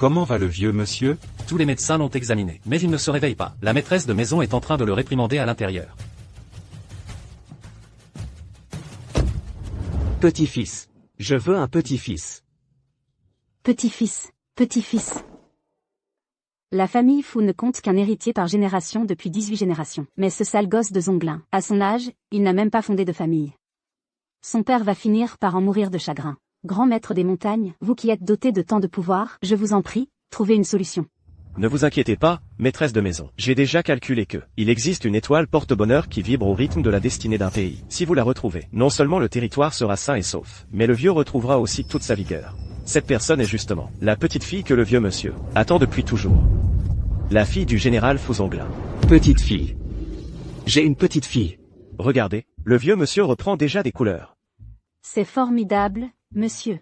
Comment va le vieux monsieur? Tous les médecins l'ont examiné, mais il ne se réveille pas. La maîtresse de maison est en train de le réprimander à l'intérieur. Petit-fils. Je veux un petit-fils. Petit-fils, petit-fils. La famille Fou ne compte qu'un héritier par génération depuis 18 générations. Mais ce sale gosse de Zonglin, à son âge, il n'a même pas fondé de famille. Son père va finir par en mourir de chagrin. Grand maître des montagnes, vous qui êtes doté de tant de pouvoir, je vous en prie, trouvez une solution. Ne vous inquiétez pas, maîtresse de maison. J'ai déjà calculé que, il existe une étoile porte-bonheur qui vibre au rythme de la destinée d'un pays. Si vous la retrouvez, non seulement le territoire sera sain et sauf, mais le vieux retrouvera aussi toute sa vigueur. Cette personne est justement la petite fille que le vieux monsieur attend depuis toujours. La fille du général Fouzonglin. Petite fille. J'ai une petite fille. Regardez, le vieux monsieur reprend déjà des couleurs. C'est formidable, monsieur.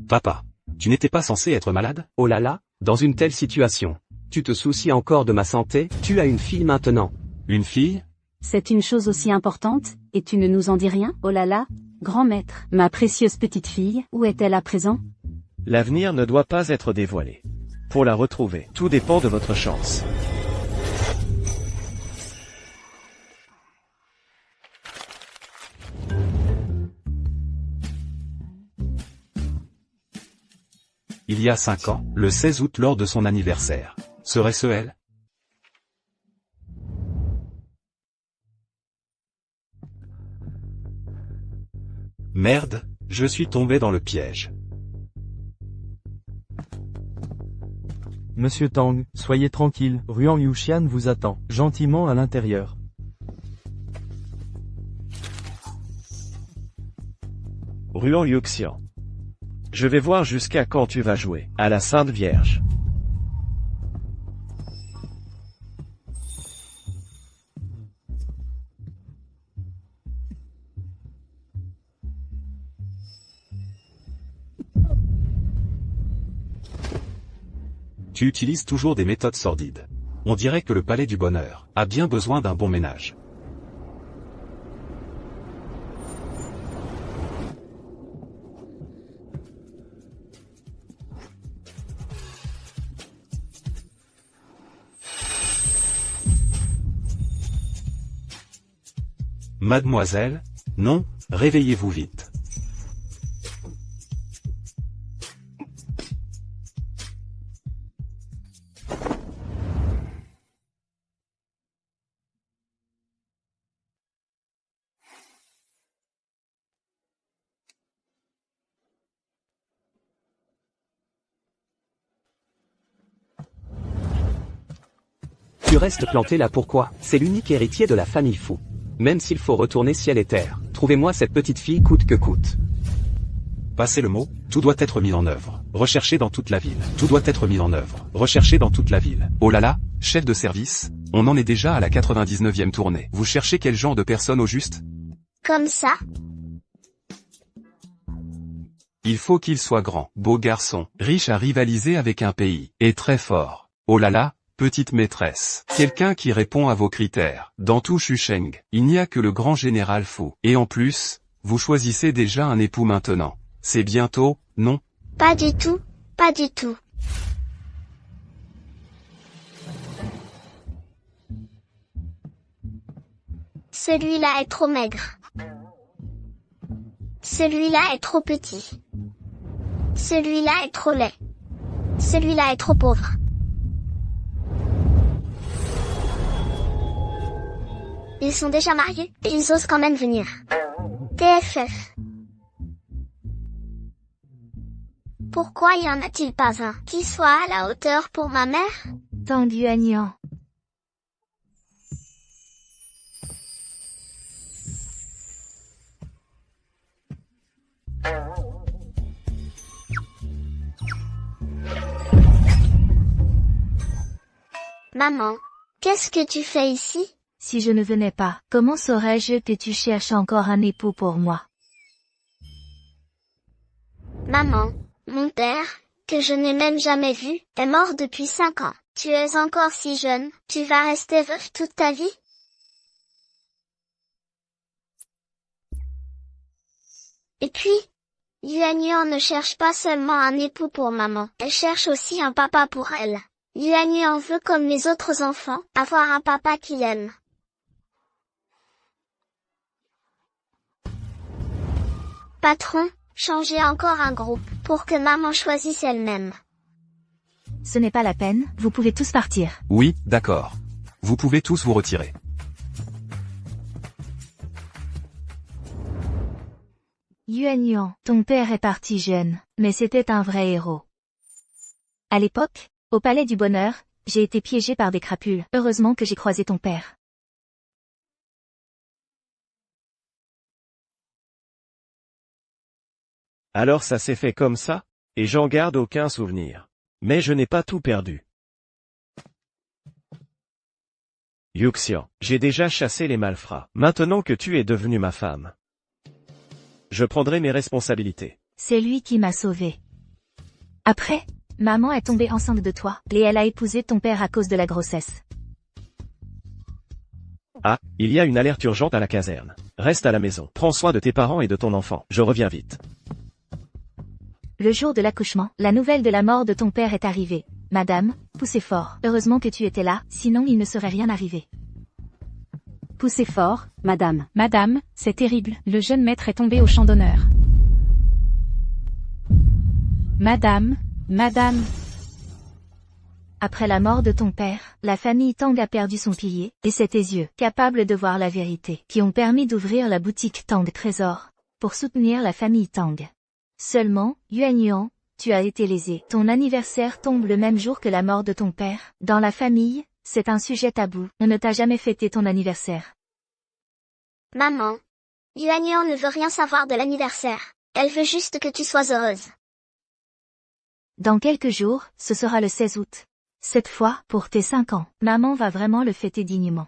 Papa, tu n'étais pas censé être malade? Oh là là, dans une telle situation. Tu te soucies encore de ma santé? Tu as une fille maintenant. Une fille? C'est une chose aussi importante, et tu ne nous en dis rien? Oh là là, grand maître, ma précieuse petite fille, où est-elle à présent? L'avenir ne doit pas être dévoilé. Pour la retrouver, tout dépend de votre chance. Il y a 5 ans, le 16 août lors de son anniversaire. Serait-ce elle? Merde, je suis tombé dans le piège. Monsieur Tang, soyez tranquille, Ruan Yuxian vous attend, gentiment à l'intérieur. Ruan Yuxian. Je vais voir jusqu'à quand tu vas jouer à la Sainte Vierge. Tu utilises toujours des méthodes sordides. On dirait que le palais du bonheur a bien besoin d'un bon ménage. Mademoiselle, non, réveillez-vous vite. Tu restes planté là pourquoi? C'est l'unique héritier de la famille Fou. Même s'il faut retourner ciel et terre, trouvez-moi cette petite fille coûte que coûte. Passez le mot, tout doit être mis en œuvre. Recherché dans toute la ville. Tout doit être mis en œuvre. Recherché dans toute la ville. Oh là là, chef de service, on en est déjà à la 99e tournée. Vous cherchez quel genre de personne au juste? Comme ça? Il faut qu'il soit grand, beau garçon, riche à rivaliser avec un pays, et très fort. Oh là là, petite maîtresse. Quelqu'un qui répond à vos critères. Dans tout Xusheng, il n'y a que le grand général Fou. Et en plus, vous choisissez déjà un époux maintenant. C'est bientôt, non? Pas du tout, pas du tout. Celui-là est trop maigre. Celui-là est trop petit. Celui-là est trop laid. Celui-là est trop pauvre. Ils sont déjà mariés, et ils osent quand même venir. TFF. Pourquoi y en a-t-il pas un qui soit à la hauteur pour ma mère? Tang Yuanyang. Maman, qu'est-ce que tu fais ici? Si je ne venais pas, comment saurais-je que tu cherches encore un époux pour moi? Maman, mon père, que je n'ai même jamais vu, est mort depuis 5 ans. Tu es encore si jeune, tu vas rester veuf toute ta vie? Et puis, Yuan ne cherche pas seulement un époux pour maman, elle cherche aussi un papa pour elle. Yuan veut comme les autres enfants, avoir un papa qui l'aime. Patron, changez encore un groupe, pour que maman choisisse elle-même. Ce n'est pas la peine, vous pouvez tous partir. Oui, d'accord. Vous pouvez tous vous retirer. Yuan, ton père est parti jeune, mais c'était un vrai héros. À l'époque, au Palais du Bonheur, j'ai été piégé par des crapules. Heureusement que j'ai croisé ton père. Alors ça s'est fait comme ça, et j'en garde aucun souvenir. Mais je n'ai pas tout perdu. Yuxian, j'ai déjà chassé les malfrats. Maintenant que tu es devenue ma femme, je prendrai mes responsabilités. C'est lui qui m'a sauvé. Après, maman est tombée enceinte de toi, et elle a épousé ton père à cause de la grossesse. Ah, il y a une alerte urgente à la caserne. Reste à la maison. Prends soin de tes parents et de ton enfant. Je reviens vite. Le jour de l'accouchement, la nouvelle de la mort de ton père est arrivée. Madame, poussez fort. Heureusement que tu étais là, sinon il ne serait rien arrivé. Poussez fort, madame. Madame, c'est terrible, le jeune maître est tombé au champ d'honneur. Madame, madame. Après la mort de ton père, la famille Tang a perdu son pilier, et c'est tes yeux, capables de voir la vérité, qui ont permis d'ouvrir la boutique Tang Trésor, pour soutenir la famille Tang. Seulement, Yuan, tu as été lésé. Ton anniversaire tombe le même jour que la mort de ton père. Dans la famille, c'est un sujet tabou. On ne t'a jamais fêté ton anniversaire. Maman. Yuan ne veut rien savoir de l'anniversaire. Elle veut juste que tu sois heureuse. Dans quelques jours, ce sera le 16 août. Cette fois, pour tes 5 ans, maman va vraiment le fêter dignement.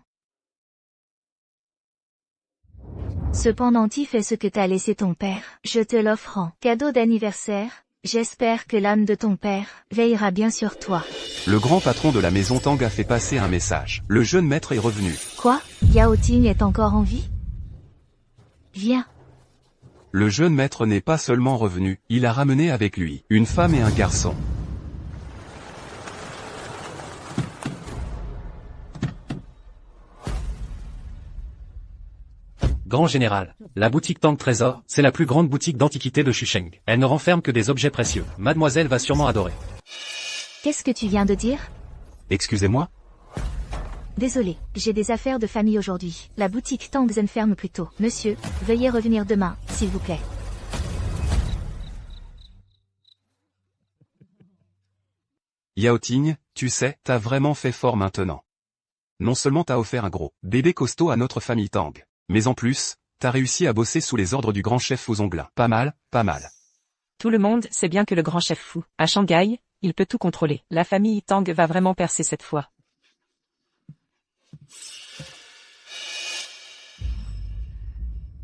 Cependant tu fais ce que t'a laissé ton père. Je te l'offre en cadeau d'anniversaire. J'espère que l'âme de ton père veillera bien sur toi. Le grand patron de la maison Tang a fait passer un message. Le jeune maître est revenu. Quoi? Yao Ting est encore en vie? Viens. Le jeune maître n'est pas seulement revenu, il a ramené avec lui une femme et un garçon. Grand général, la boutique Tang Trésor, c'est la plus grande boutique d'antiquités de Xusheng. Elle ne renferme que des objets précieux. Mademoiselle va sûrement adorer. Qu'est-ce que tu viens de dire? Excusez-moi? Désolé, j'ai des affaires de famille aujourd'hui. La boutique Tang Zen ferme plus tôt. Monsieur, veuillez revenir demain, s'il vous plaît. Yao Ting, tu sais, t'as vraiment fait fort maintenant. Non seulement t'as offert un gros bébé costaud à notre famille Tang, mais en plus, t'as réussi à bosser sous les ordres du grand chef aux Onglins. Pas mal, pas mal. Tout le monde sait bien que le grand chef fou, à Shanghai, il peut tout contrôler. La famille Tang va vraiment percer cette fois.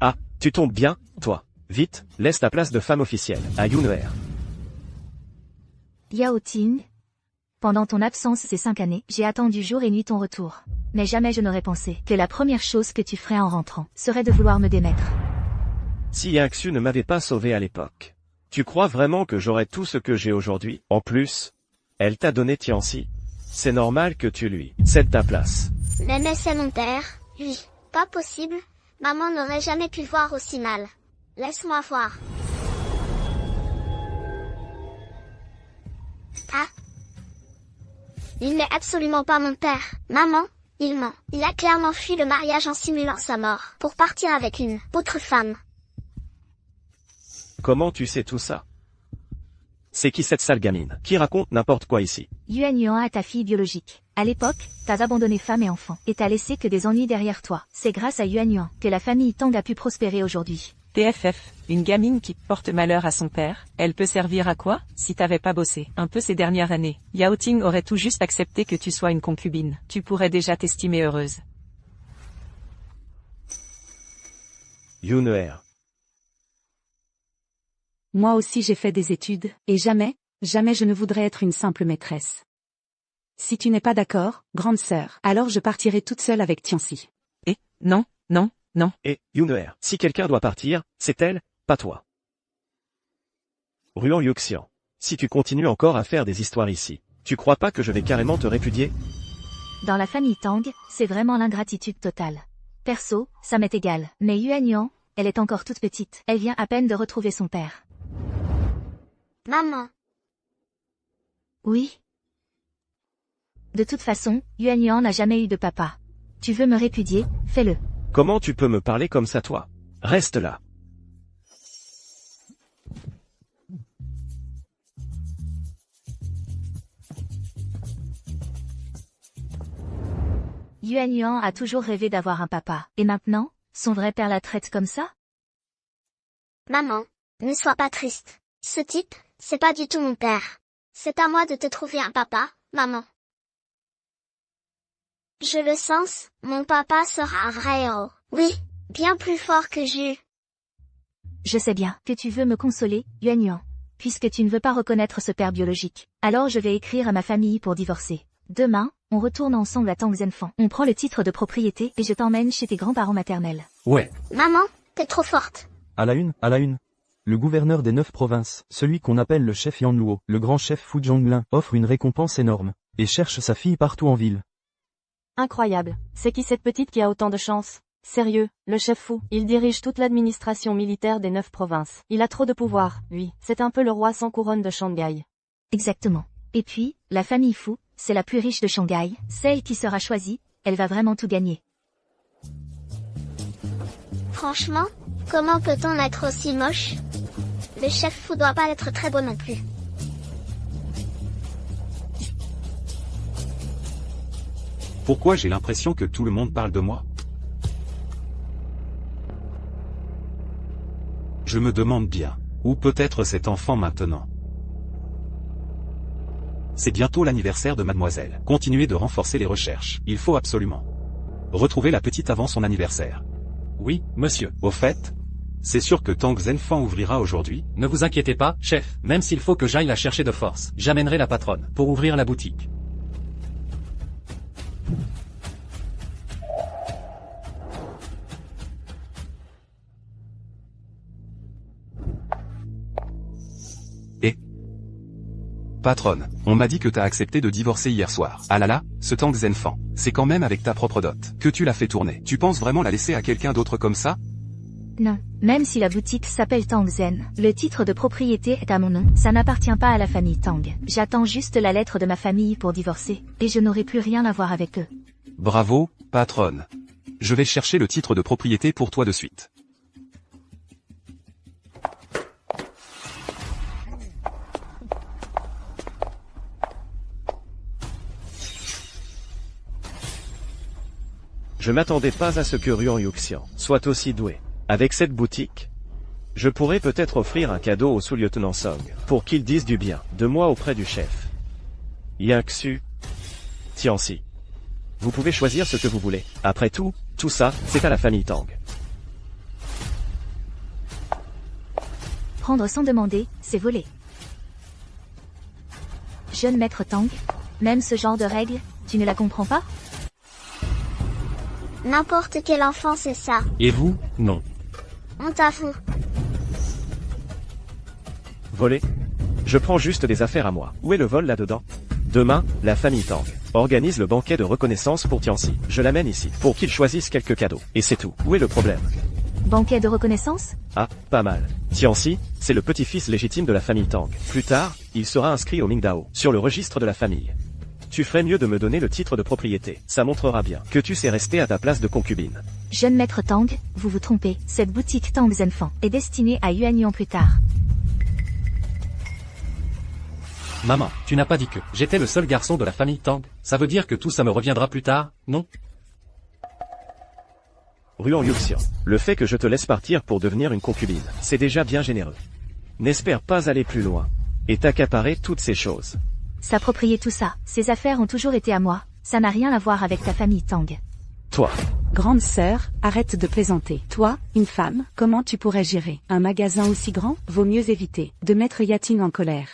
Ah, tu tombes bien, toi. Vite, laisse ta place de femme officielle à Yuan. Yao Ting. Pendant ton absence ces 5 années, j'ai attendu jour et nuit ton retour. Mais jamais je n'aurais pensé que la première chose que tu ferais en rentrant serait de vouloir me démettre. Si Yaxu ne m'avait pas sauvé à l'époque, tu crois vraiment que j'aurais tout ce que j'ai aujourd'hui? En plus, elle t'a donné Tianxi. C'est normal que tu lui cèdes ta place. Mais c'est mon père. Oui, pas possible. Maman n'aurait jamais pu voir aussi mal. Laisse-moi voir. Ah. Il n'est absolument pas mon père. Maman, il ment. Il a clairement fui le mariage en simulant sa mort, pour partir avec une autre femme. Comment tu sais tout ça? C'est qui cette sale gamine qui raconte n'importe quoi ici? Yuan est ta fille biologique. À l'époque, t'as abandonné femme et enfant, et t'as laissé que des ennuis derrière toi. C'est grâce à Yuan que la famille Tang a pu prospérer aujourd'hui. TFF, une gamine qui porte malheur à son père, elle peut servir à quoi, si t'avais pas bossé un peu ces dernières années? Yao Ting aurait tout juste accepté que tu sois une concubine. Tu pourrais déjà t'estimer heureuse. Yuan. Moi aussi j'ai fait des études, et jamais je ne voudrais être une simple maîtresse. Si tu n'es pas d'accord, grande sœur, alors je partirai toute seule avec Tianxi. Non, non, non. Et, Yuan, si quelqu'un doit partir, c'est elle, pas toi. Ruan Yuxian. Si tu continues encore à faire des histoires ici, tu crois pas que je vais carrément te répudier? Dans la famille Tang, c'est vraiment l'ingratitude totale. Perso, ça m'est égal. Mais Yuan, elle est encore toute petite. Elle vient à peine de retrouver son père. Maman, Oui. De toute façon, Yuan n'a jamais eu de papa. Tu veux me répudier, fais-le. Comment tu peux me parler comme ça toi? Reste là. Yuan a toujours rêvé d'avoir un papa. Et maintenant, son vrai père la traite comme ça? maman, ne sois pas triste. Ce type, c'est pas du tout mon père. C'est à moi de te trouver un papa, maman. Je le sens, mon papa sera un vrai héros. Oui, bien plus fort que Ju. Je sais bien que tu veux me consoler, Yuan, puisque tu ne veux pas reconnaître ce père biologique. Alors je vais écrire à ma famille pour divorcer. Demain, on retourne ensemble à Tangzenfang. On prend le titre de propriété et je t'emmène chez tes grands-parents maternels. Ouais. Maman, t'es trop forte. À la une. Le gouverneur des 9 provinces, celui qu'on appelle le chef Yanluo, le grand chef Fu Zhonglin, offre une récompense énorme, et cherche sa fille partout en ville. Incroyable. C'est qui cette petite qui a autant de chance? Sérieux, le chef Fu, il dirige toute l'administration militaire des 9 provinces. Il a trop de pouvoir, lui. C'est un peu le roi sans couronne de Shanghai. Exactement. Et puis, la famille Fu, c'est la plus riche de Shanghai. Celle qui sera choisie, elle va vraiment tout gagner. Franchement, comment peut-on être aussi moche? Le chef Fu doit pas être très beau non plus. Pourquoi j'ai l'impression que tout le monde parle de moi? Je me demande bien, où peut être cet enfant maintenant? C'est bientôt l'anniversaire de mademoiselle. Continuez de renforcer les recherches. Il faut absolument retrouver la petite avant son anniversaire. Oui, monsieur. Au fait, c'est sûr que Tangzenfang ouvrira aujourd'hui? Ne vous inquiétez pas, chef. Même s'il faut que j'aille la chercher de force, j'amènerai la patronne pour ouvrir la boutique. Patronne, on m'a dit que t'as accepté de divorcer hier soir. Ah là là, ce Tangzenfang, c'est quand même avec ta propre dot que tu l'as fait tourner. Tu penses vraiment la laisser à quelqu'un d'autre comme ça? Non, même si la boutique s'appelle Tangzen, le titre de propriété est à mon nom, ça n'appartient pas à la famille Tang. J'attends juste la lettre de ma famille pour divorcer, et je n'aurai plus rien à voir avec eux. Bravo, patronne. Je vais chercher le titre de propriété pour toi de suite. Je m'attendais pas à ce que Ruan Yuxian soit aussi doué. Avec cette boutique, je pourrais peut-être offrir un cadeau au sous-lieutenant Song, pour qu'il dise du bien de moi auprès du chef. Yangxu, Tianxi. Vous pouvez choisir ce que vous voulez. Après tout ça, c'est à la famille Tang. Prendre sans demander, c'est voler. Jeune maître Tang, même ce genre de règle, tu ne la comprends pas? N'importe quel enfant c'est ça. Et vous, non. On t'avoue. Voler? Je prends juste des affaires à moi. Où est le vol là-dedans? Demain, la famille Tang organise le banquet de reconnaissance pour Tianxi. Je l'amène ici, pour qu'il choisisse quelques cadeaux. Et c'est tout. Où est le problème? Banquet de reconnaissance? Ah, pas mal. Tianxi, c'est le petit-fils légitime de la famille Tang. Plus tard, il sera inscrit au Mingdao, sur le registre de la famille. Tu ferais mieux de me donner le titre de propriété. Ça montrera bien que tu sais rester à ta place de concubine. Jeune maître Tang, vous vous trompez. Cette boutique Tangzenfang est destinée à Yuan plus tard. Maman, tu n'as pas dit que j'étais le seul garçon de la famille Tang. Ça veut dire que tout ça me reviendra plus tard, non? Ruan Yuxian, le fait que je te laisse partir pour devenir une concubine, c'est déjà bien généreux. N'espère pas aller plus loin et t'accaparer toutes ces choses. S'approprier tout ça, ces affaires ont toujours été à moi, ça n'a rien à voir avec ta famille Tang. Toi. Grande sœur, arrête de plaisanter. Toi, une femme, comment tu pourrais gérer un magasin aussi grand? Vaut mieux éviter de mettre Yating en colère.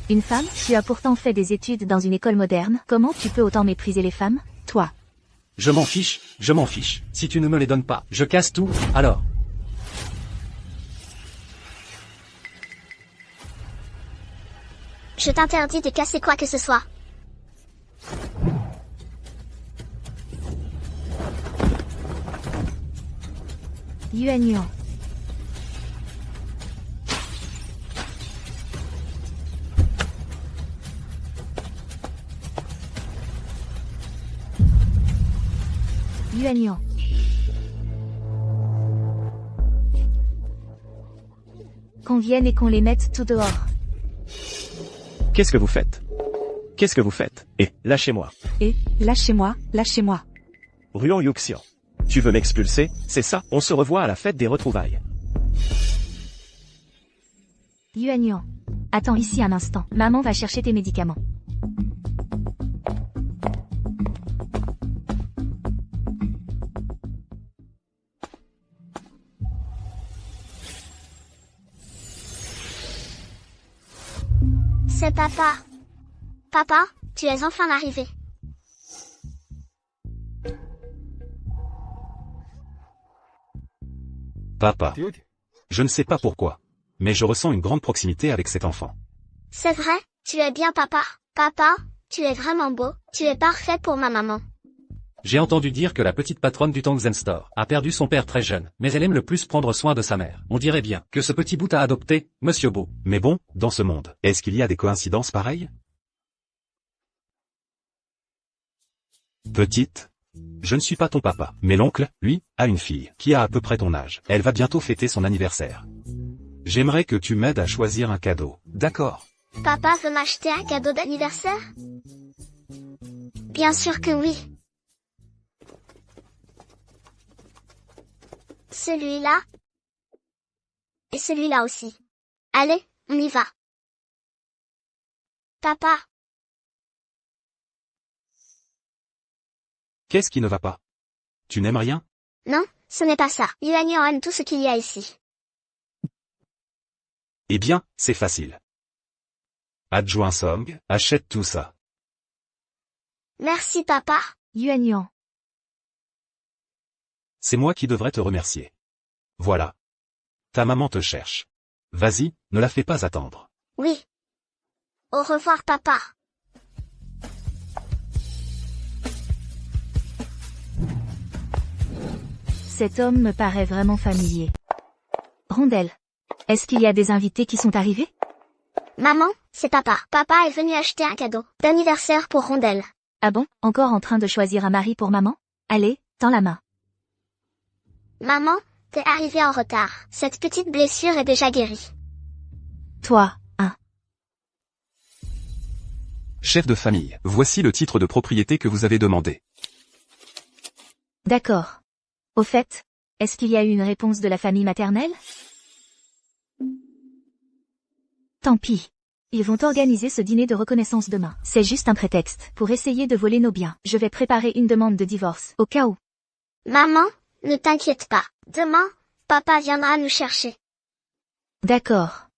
Une femme? Tu as pourtant fait des études dans une école moderne, comment tu peux autant mépriser les femmes? Toi. Je m'en fiche, je m'en fiche. Si tu ne me les donnes pas, je casse tout, alors. Je t'interdis de casser quoi que ce soit. Yuan Yuan. Yuan Yuan. Qu'on vienne et qu'on les mette tout dehors. Qu'est-ce que vous faites? Qu'est-ce que vous faites? Lâchez-moi. Lâchez-moi, lâchez-moi. Ruan Yuxian. Tu veux m'expulser, c'est ça? On se revoit à la fête des retrouvailles. Yuan Yuan. Attends ici un instant. Maman va chercher tes médicaments. C'est papa. Papa, tu es enfin arrivé. Papa. Je ne sais pas pourquoi, mais je ressens une grande proximité avec cet enfant. C'est vrai, tu es bien papa. Papa, tu es vraiment beau. Tu es parfait pour ma maman. J'ai entendu dire que la petite patronne du Tongzen Store a perdu son père très jeune, mais elle aime le plus prendre soin de sa mère. On dirait bien que ce petit bout a adopté Monsieur Beau. Mais bon, dans ce monde, est-ce qu'il y a des coïncidences pareilles? Petite? Je ne suis pas ton papa, mais l'oncle, lui, a une fille qui a à peu près ton âge. Elle va bientôt fêter son anniversaire. J'aimerais que tu m'aides à choisir un cadeau, d'accord? Papa veut m'acheter un cadeau d'anniversaire? Bien sûr que oui. Celui-là. Et celui-là aussi. Allez, on y va. Papa. Qu'est-ce qui ne va pas? Tu n'aimes rien? Non, ce n'est pas ça. Yuan Yuan aime tout ce qu'il y a ici. Eh bien, c'est facile. Adjoint Song, achète tout ça. Merci papa. Yuan Yuan. C'est moi qui devrais te remercier. Voilà. Ta maman te cherche. Vas-y, ne la fais pas attendre. Oui. Au revoir papa. Cet homme me paraît vraiment familier. Rondelle. Est-ce qu'il y a des invités qui sont arrivés? Maman, c'est papa. Papa est venu acheter un cadeau d'anniversaire pour Rondelle. Ah bon? Encore en train de choisir un mari pour maman? Allez, tends la main. Maman, t'es arrivée en retard. Cette petite blessure est déjà guérie. Toi, hein? Chef de famille, voici le titre de propriété que vous avez demandé. D'accord. Au fait, est-ce qu'il y a eu une réponse de la famille maternelle? Tant pis. Ils vont organiser ce dîner de reconnaissance demain. C'est juste un prétexte pour essayer de voler nos biens. Je vais préparer une demande de divorce, au cas où. Maman, ne t'inquiète pas. Demain, papa viendra nous chercher. D'accord.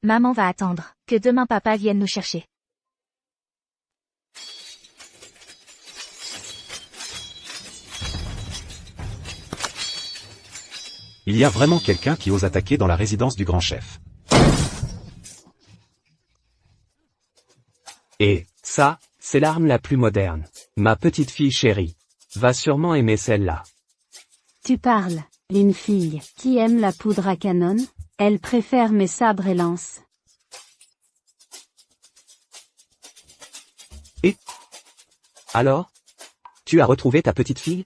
Maman va attendre que demain papa vienne nous chercher. Il y a vraiment quelqu'un qui ose attaquer dans la résidence du grand chef. Et, ça, c'est l'arme la plus moderne. Ma petite fille chérie va sûrement aimer celle-là. Tu parles, une fille qui aime la poudre à canon, elle préfère mes sabres et lances. Et? Alors? Tu as retrouvé ta petite fille?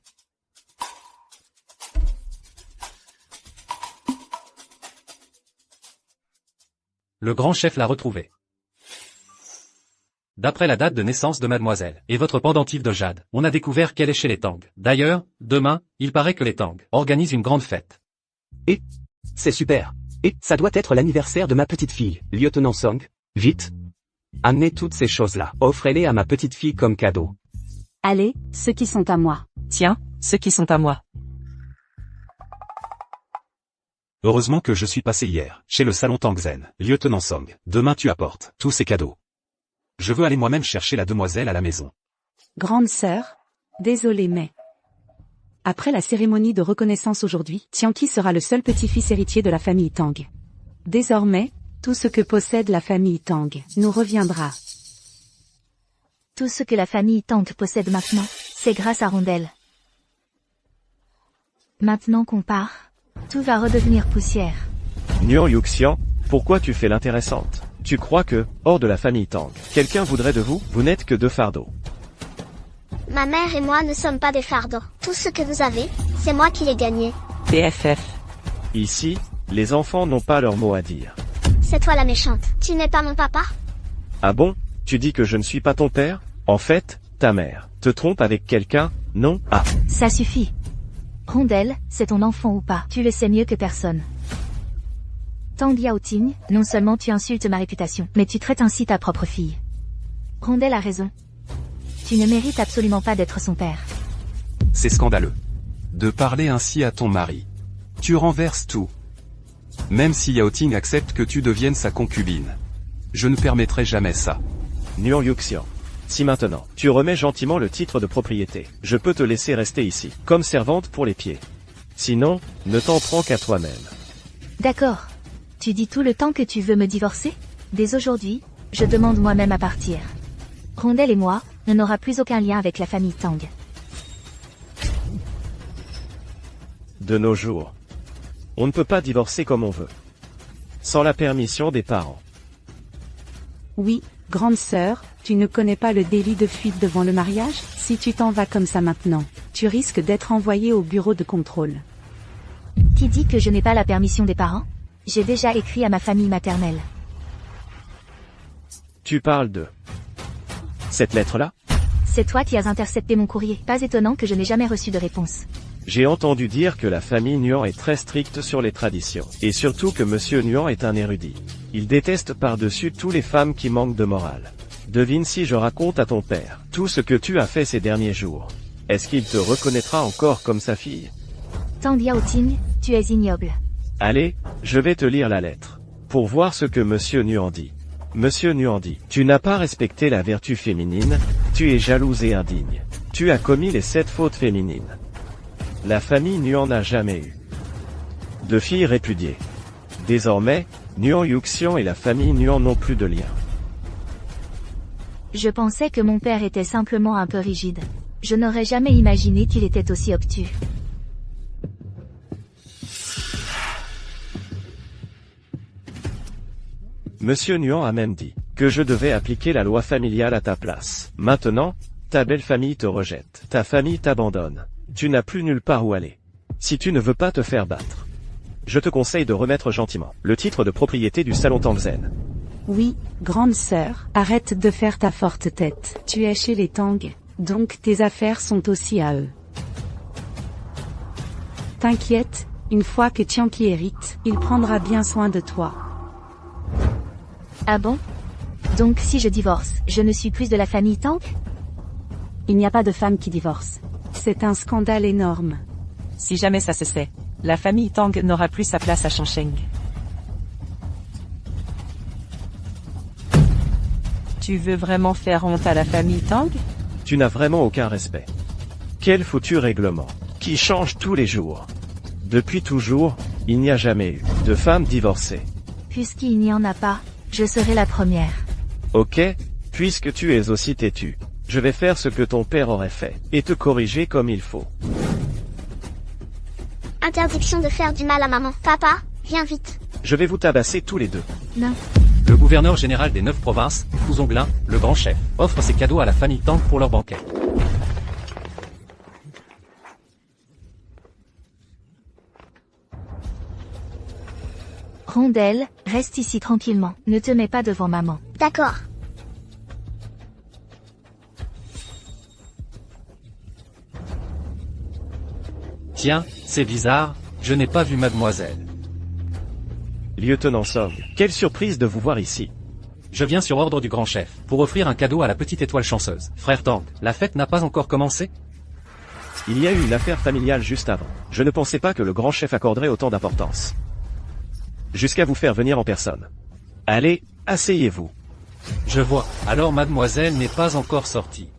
Le grand chef l'a retrouvée. D'après la date de naissance de mademoiselle et votre pendentif de jade, on a découvert qu'elle est chez les Tang. D'ailleurs, demain, il paraît que les Tang organisent une grande fête. Et? C'est super. Et, ça doit être l'anniversaire de ma petite fille, lieutenant Song. Vite. Amenez toutes ces choses-là. Offrez-les à ma petite fille comme cadeau. Allez, ceux qui sont à moi. Tiens, ceux qui sont à moi. Heureusement que je suis passé hier, chez le salon Tangzen. Lieutenant Song, demain tu apportes tous ces cadeaux. Je veux aller moi-même chercher la demoiselle à la maison. Grande sœur, désolée mais... Après la cérémonie de reconnaissance aujourd'hui, Tianqi sera le seul petit-fils héritier de la famille Tang. Désormais, Tout ce que possède la famille Tang nous reviendra. Tout ce que la famille Tang possède maintenant, c'est grâce à Rondelle. Maintenant qu'on part, tout va redevenir poussière. Nuan Yuxian, pourquoi tu fais l'intéressante? Tu crois que, hors de la famille Tang, quelqu'un voudrait de vous? Vous n'êtes que deux fardeaux. Ma mère et moi ne sommes pas des fardeaux. Tout ce que vous avez, c'est moi qui l'ai gagné. BFF. Ici, les enfants n'ont pas leur mot à dire. C'est toi la méchante. Tu n'es pas mon papa? Ah bon? Tu dis que je ne suis pas ton père? En fait, ta mère te trompe avec quelqu'un, non? Ah. Ça suffit. Rondelle, c'est ton enfant ou pas? Tu le sais mieux que personne. Tang Yaoting, non seulement tu insultes ma réputation, mais tu traites ainsi ta propre fille. Rondelle a raison. Tu ne mérites absolument pas d'être son père. C'est scandaleux. De parler ainsi à ton mari. Tu renverses tout. Même si Yao Ting accepte que tu deviennes sa concubine. Je ne permettrai jamais ça. Nuan Yuxian. Si maintenant, tu remets gentiment le titre de propriété, je peux te laisser rester ici, comme servante pour les pieds. Sinon, ne t'en prends qu'à toi-même. D'accord. Tu dis tout le temps que tu veux me divorcer? Dès aujourd'hui, je demande moi-même à partir. Rondelle et moi, on n'aura plus aucun lien avec la famille Tang. De nos jours, on ne peut pas divorcer comme on veut. Sans la permission des parents. Oui, grande sœur, tu ne connais pas le délit de fuite devant le mariage? Si tu t'en vas comme ça maintenant, tu risques d'être envoyé au bureau de contrôle. Qui dit que je n'ai pas la permission des parents? J'ai déjà écrit à ma famille maternelle. Tu parles de cette lettre-là? C'est toi qui as intercepté mon courrier. Pas étonnant que je n'ai jamais reçu de réponse. J'ai entendu dire que la famille Nuan est très stricte sur les traditions, et surtout que Monsieur Nuan est un érudit. Il déteste par-dessus tout les femmes qui manquent de morale. Devine si je raconte à ton père tout ce que tu as fait ces derniers jours. Est-ce qu'il te reconnaîtra encore comme sa fille? Tang Yaoting, tu es ignoble. Allez, je vais te lire la lettre. Pour voir ce que Monsieur Nuan dit. Monsieur Nuan dit, tu n'as pas respecté la vertu féminine, tu es jalouse et indigne. Tu as commis les 7 fautes féminines. La famille Nuan n'a jamais eu de fille répudiée. Désormais, Nuan Yuxian et la famille Nuan n'ont plus de lien. Je pensais que mon père était simplement un peu rigide. Je n'aurais jamais imaginé qu'il était aussi obtus. Monsieur Nuan a même dit que je devais appliquer la loi familiale à ta place. Maintenant, ta belle famille te rejette. Ta famille t'abandonne. Tu n'as plus nulle part où aller. Si tu ne veux pas te faire battre, je te conseille de remettre gentiment le titre de propriété du salon Tangzen. Oui, grande sœur, arrête de faire ta forte tête. Tu es chez les Tang, donc tes affaires sont aussi à eux. T'inquiète, une fois que Tianqi hérite, il prendra bien soin de toi. Ah bon? Donc si je divorce, je ne suis plus de la famille Tang? Il n'y a pas de femme qui divorce. C'est un scandale énorme. Si jamais ça se sait, la famille Tang n'aura plus sa place à Changsheng. Tu veux vraiment faire honte à la famille Tang? Tu n'as vraiment aucun respect. Quel foutu règlement, qui change tous les jours. Depuis toujours, il n'y a jamais eu de femme divorcée. Puisqu'il n'y en a pas, je serai la première. Ok, puisque tu es aussi têtu, je vais faire ce que ton père aurait fait, et te corriger comme il faut. Interdiction de faire du mal à maman. Papa, viens vite. Je vais vous tabasser tous les deux. Non. Le gouverneur général des 9 provinces, Fu Zonglin, le grand chef, offre ses cadeaux à la famille Tang pour leur banquet. Rondelle, reste ici tranquillement. Ne te mets pas devant maman. D'accord. Tiens, c'est bizarre, je n'ai pas vu mademoiselle. Lieutenant Song, quelle surprise de vous voir ici. Je viens sur ordre du grand chef, pour offrir un cadeau à la petite étoile chanceuse. Frère Tang, la fête n'a pas encore commencé? Il y a eu une affaire familiale juste avant. Je ne pensais pas que le grand chef accorderait autant d'importance. Jusqu'à vous faire venir en personne. Allez, asseyez-vous. Je vois, alors mademoiselle n'est pas encore sortie.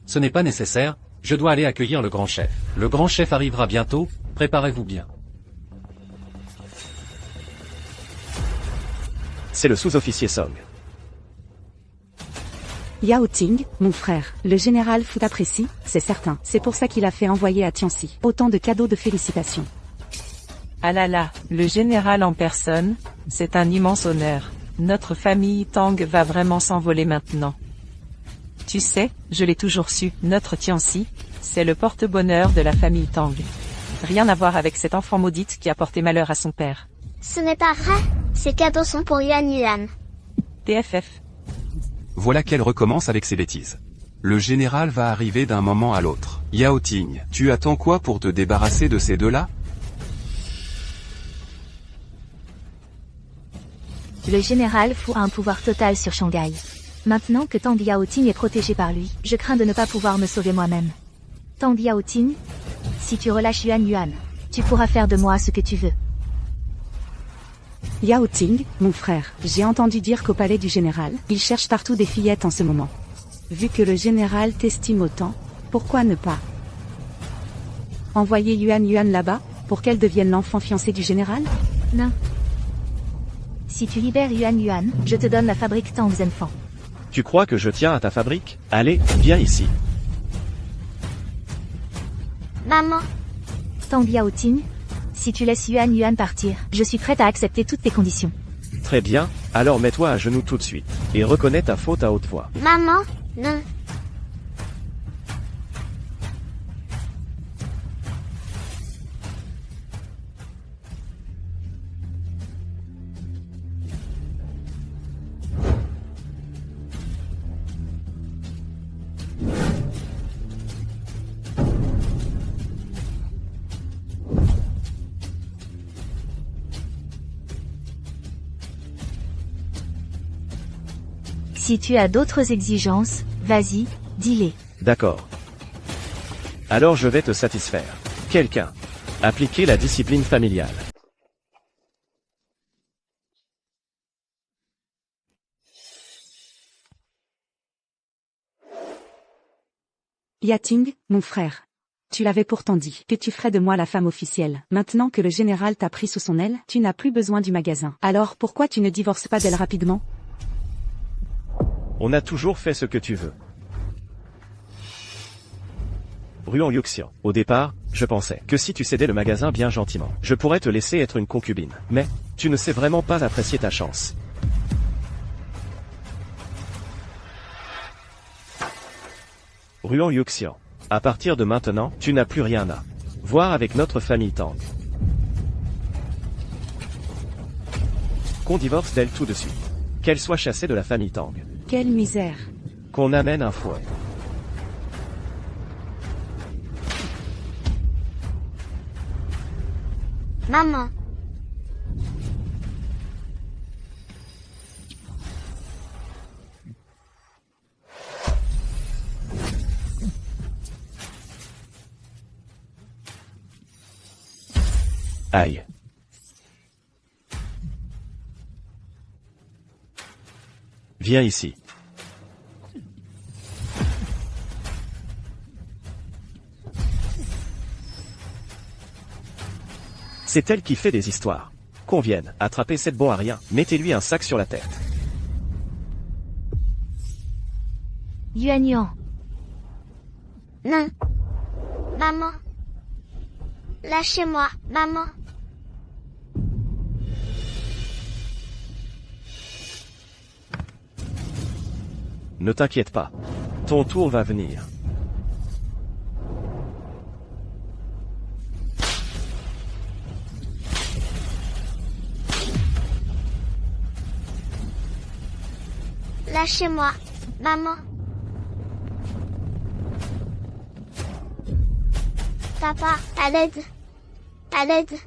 Ce n'est pas nécessaire, je dois aller accueillir le grand chef. Le grand chef arrivera bientôt, préparez-vous bien. c'est le sous-officier Song. Yao Ting, mon frère, le général Fu t'apprécie, c'est certain. C'est pour ça qu'il a fait envoyer à Tianxi autant de cadeaux de félicitations. Ah là là, le général en personne, c'est un immense honneur. Notre famille Tang va vraiment s'envoler maintenant. Tu sais, je l'ai toujours su, notre Tianxi, c'est le porte-bonheur de la famille Tang. Rien à voir avec cette enfant maudite qui a porté malheur à son père. Ce n'est pas vrai. Ces cadeaux sont pour Yuan Yuan. TFF. Voilà qu'elle recommence avec ses bêtises. Le général va arriver d'un moment à l'autre. Yao Ting, tu attends quoi pour te débarrasser de ces deux-là? Le général Fu a un pouvoir total sur Shanghai. Maintenant que Tang Yaoting est protégé par lui, je crains de ne pas pouvoir me sauver moi-même. Tang Yaoting, si tu relâches Yuan Yuan, tu pourras faire de moi ce que tu veux. Yao Ting, mon frère, j'ai entendu dire qu'au palais du général, il cherche partout des fillettes en ce moment. Vu que le général t'estime autant, pourquoi ne pas envoyer Yuan Yuan là-bas, pour qu'elle devienne l'enfant fiancé du général? Non. Si tu libères Yuan Yuan, je te donne la fabrique Tang Zenfang. Tu crois que je tiens à ta fabrique? Allez, viens ici. Maman, Tang Yaoting, si tu laisses Yuan Yuan partir, je suis prête à accepter toutes tes conditions. Très bien, alors mets-toi à genoux tout de suite. Et reconnais ta faute à haute voix. maman, non. Si tu as d'autres exigences, vas-y, dis-les. D'accord. Alors je vais te satisfaire. Quelqu'un. Appliquer la discipline familiale. Yating, mon frère. Tu l'avais pourtant dit que tu ferais de moi la femme officielle. Maintenant que le général t'a pris sous son aile, tu n'as plus besoin du magasin. Alors pourquoi tu ne divorces pas d'elle rapidement? On a toujours fait ce que tu veux. Ruan Yuxian. Au départ, je pensais que si tu cédais le magasin bien gentiment, je pourrais te laisser être une concubine. Mais, tu ne sais vraiment pas apprécier ta chance. Ruan Yuxian. À partir de maintenant, tu n'as plus rien à voir avec notre famille Tang. Qu'on divorce d'elle tout de suite. Qu'elle soit chassée de la famille Tang. Quelle misère. Qu'on amène un fouet. Maman, Aïe. Viens ici. C'est elle qui fait des histoires. Qu'on vienne, attraper cette bon à rien, mettez-lui un sac sur la tête. Yuan Yuan, non. Maman. Lâchez-moi, maman. Ne t'inquiète pas. Ton tour va venir. Lâchez-moi, maman. Papa, à l'aide. À l'aide.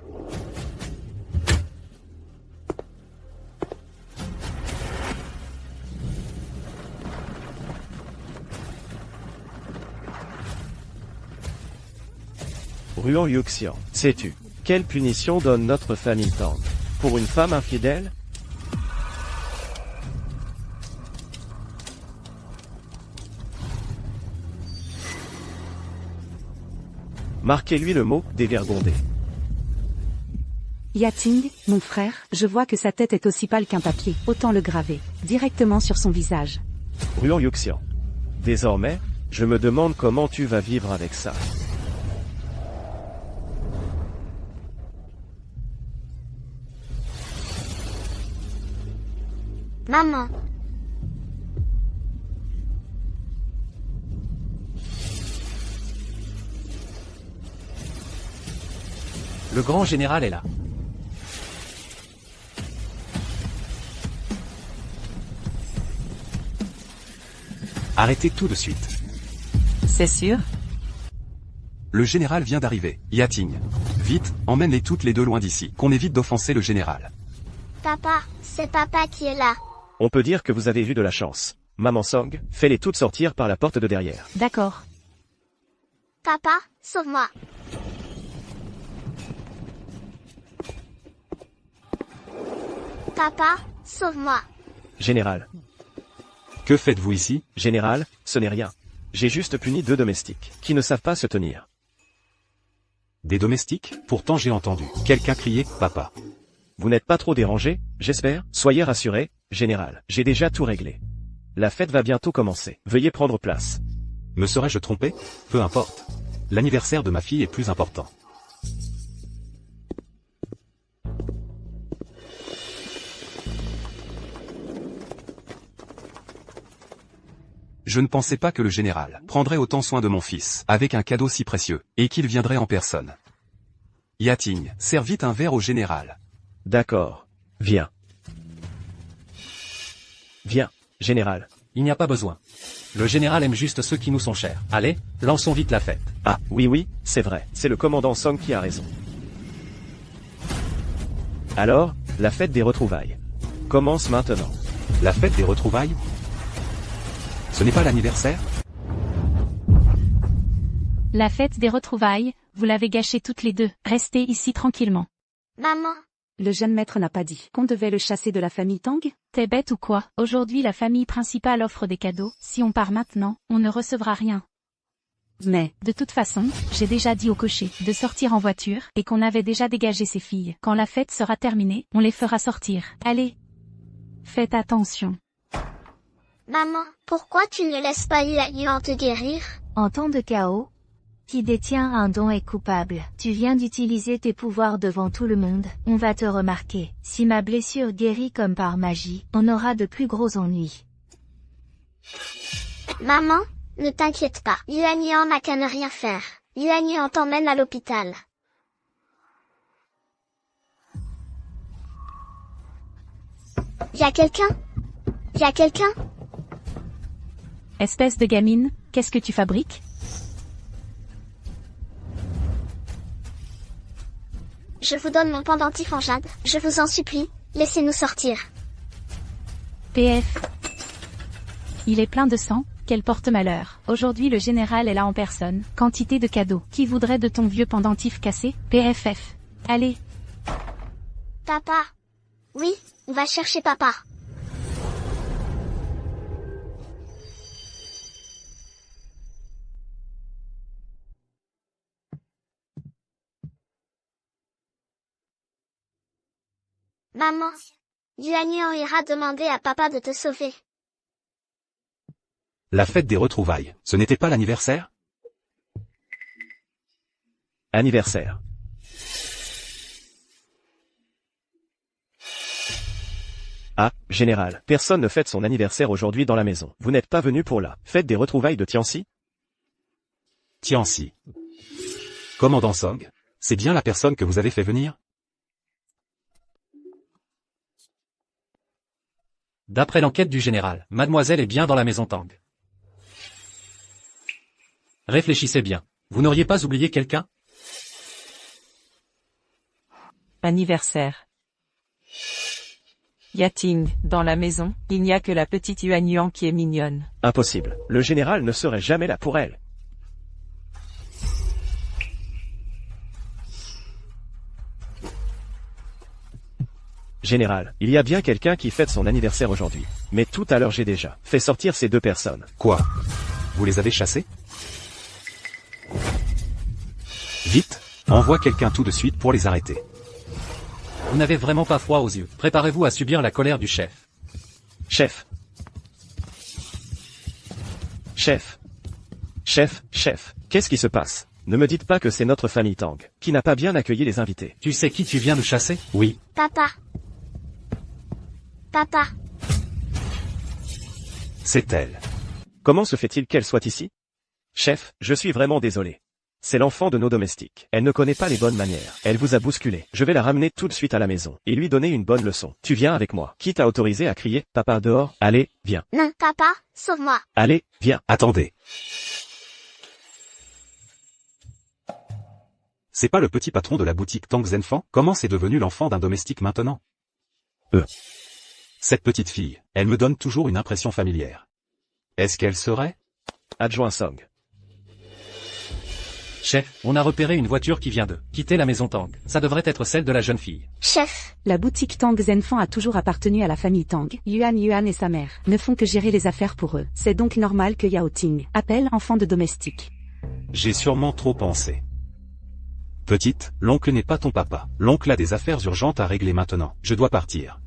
Ruan Yuxian, sais-tu quelle punition donne notre famille Tang pour une femme infidèle? Marquez-lui le mot dévergondé. Yating, mon frère, je vois que sa tête est aussi pâle qu'un papier. Autant le graver, directement sur son visage. Ruan Yuxian. Désormais, je me demande comment tu vas vivre avec ça. Maman. Le grand général est là. Arrêtez tout de suite. C'est sûr? Le général vient d'arriver. Yating. Vite, emmène-les toutes les deux loin d'ici, qu'on évite d'offenser le général. Papa, c'est papa qui est là. On peut dire que vous avez eu de la chance. Maman Song, fais-les toutes sortir par la porte de derrière. D'accord. Papa, sauve-moi. Papa, sauve-moi. Général. Que faites-vous ici? Général, ce n'est rien. J'ai juste puni 2 domestiques, qui ne savent pas se tenir. Des domestiques? Pourtant j'ai entendu quelqu'un crier « Papa ». Vous n'êtes pas trop dérangé, j'espère? Soyez rassuré, général, j'ai déjà tout réglé. La fête va bientôt commencer. Veuillez prendre place. Me serais-je trompé? Peu importe. L'anniversaire de ma fille est plus important. Je ne pensais pas que le général prendrait autant soin de mon fils, avec un cadeau si précieux, et qu'il viendrait en personne. Yating, sers vite un verre au général. D'accord. Viens. Viens, général. Il n'y a pas besoin. Le général aime juste ceux qui nous sont chers. Allez, lançons vite la fête. Ah, oui, c'est vrai, c'est le commandant Song qui a raison. Alors, la fête des retrouvailles commence maintenant. La fête des retrouvailles? Ce n'est pas l'anniversaire? La fête des retrouvailles, vous l'avez gâchée toutes les deux. Restez ici tranquillement. Maman. Le jeune maître n'a pas dit qu'on devait le chasser de la famille Tang? T'es bête ou quoi? Aujourd'hui la famille principale offre des cadeaux. Si on part maintenant, on ne recevra rien. Mais, de toute façon, j'ai déjà dit au cocher de sortir en voiture et qu'on avait déjà dégagé ses filles. Quand la fête sera terminée, on les fera sortir. Allez. Faites attention. Maman, pourquoi tu ne laisses pas Yuan te guérir? En temps de chaos, qui détient un don est coupable. Tu viens d'utiliser tes pouvoirs devant tout le monde. On va te remarquer. Si ma blessure guérit comme par magie, on aura de plus gros ennuis. Maman, ne t'inquiète pas. Yuan n'a qu'à ne rien faire. Yuan t'emmène à l'hôpital. Y a quelqu'un? Y a quelqu'un? Espèce de gamine, qu'est-ce que tu fabriques? Je vous donne mon pendentif en jade. Je vous en supplie, laissez-nous sortir. PF. Il est plein de sang, quel porte-malheur. Aujourd'hui le général est là en personne. Quantité de cadeaux. Qui voudrait de ton vieux pendentif cassé? PFF. Allez. Papa. Oui, on va chercher papa. Maman, Yuan ira demander à papa de te sauver. La fête des retrouvailles, ce n'était pas l'anniversaire? Anniversaire. Ah, général, personne ne fête son anniversaire aujourd'hui dans la maison. Vous n'êtes pas venu pour la fête des retrouvailles de Tianxi? Tianxi. Commandant Song, c'est bien la personne que vous avez fait venir? D'après l'enquête du général, mademoiselle est bien dans la maison Tang. Réfléchissez bien. Vous n'auriez pas oublié quelqu'un? Anniversaire. Yating, dans la maison, il n'y a que la petite Yuan qui est mignonne. Impossible. Le général ne serait jamais là pour elle. Général, il y a bien quelqu'un qui fête son anniversaire aujourd'hui. Mais tout à l'heure j'ai déjà fait sortir ces 2 personnes. Quoi? Vous les avez chassés? Vite, envoie quelqu'un tout de suite pour les arrêter. Vous n'avez vraiment pas froid aux yeux. Préparez-vous à subir la colère du chef. Chef. Chef. Chef, qu'est-ce qui se passe? Ne me dites pas que c'est notre famille Tang, qui n'a pas bien accueilli les invités. Tu sais qui tu viens de chasser? Oui. Papa. Papa. C'est elle. Comment se fait-il qu'elle soit ici? Chef, je suis vraiment désolé. C'est l'enfant de nos domestiques. Elle ne connaît pas les bonnes manières. Elle vous a bousculé. Je vais la ramener tout de suite à la maison, et lui donner une bonne leçon. Tu viens avec moi. Qui t'a autorisé à crier, papa dehors? Allez, viens. Non, papa, sauve-moi. Allez, viens. Attendez. C'est pas le petit patron de la boutique Tang Zenfan? Comment c'est devenu l'enfant d'un domestique maintenant? Cette petite fille, elle me donne toujours une impression familière. Est-ce qu'elle serait? Adjoint Song. Chef, on a repéré une voiture qui vient de quitter la maison Tang. Ça devrait être celle de la jeune fille. Chef. La boutique Tang Zenfan a toujours appartenu à la famille Tang. Yuan et sa mère ne font que gérer les affaires pour eux. C'est donc normal que Yao Ting appelle enfant de domestique. J'ai sûrement trop pensé. Petite, l'oncle n'est pas ton papa. L'oncle a des affaires urgentes à régler maintenant. Je dois partir.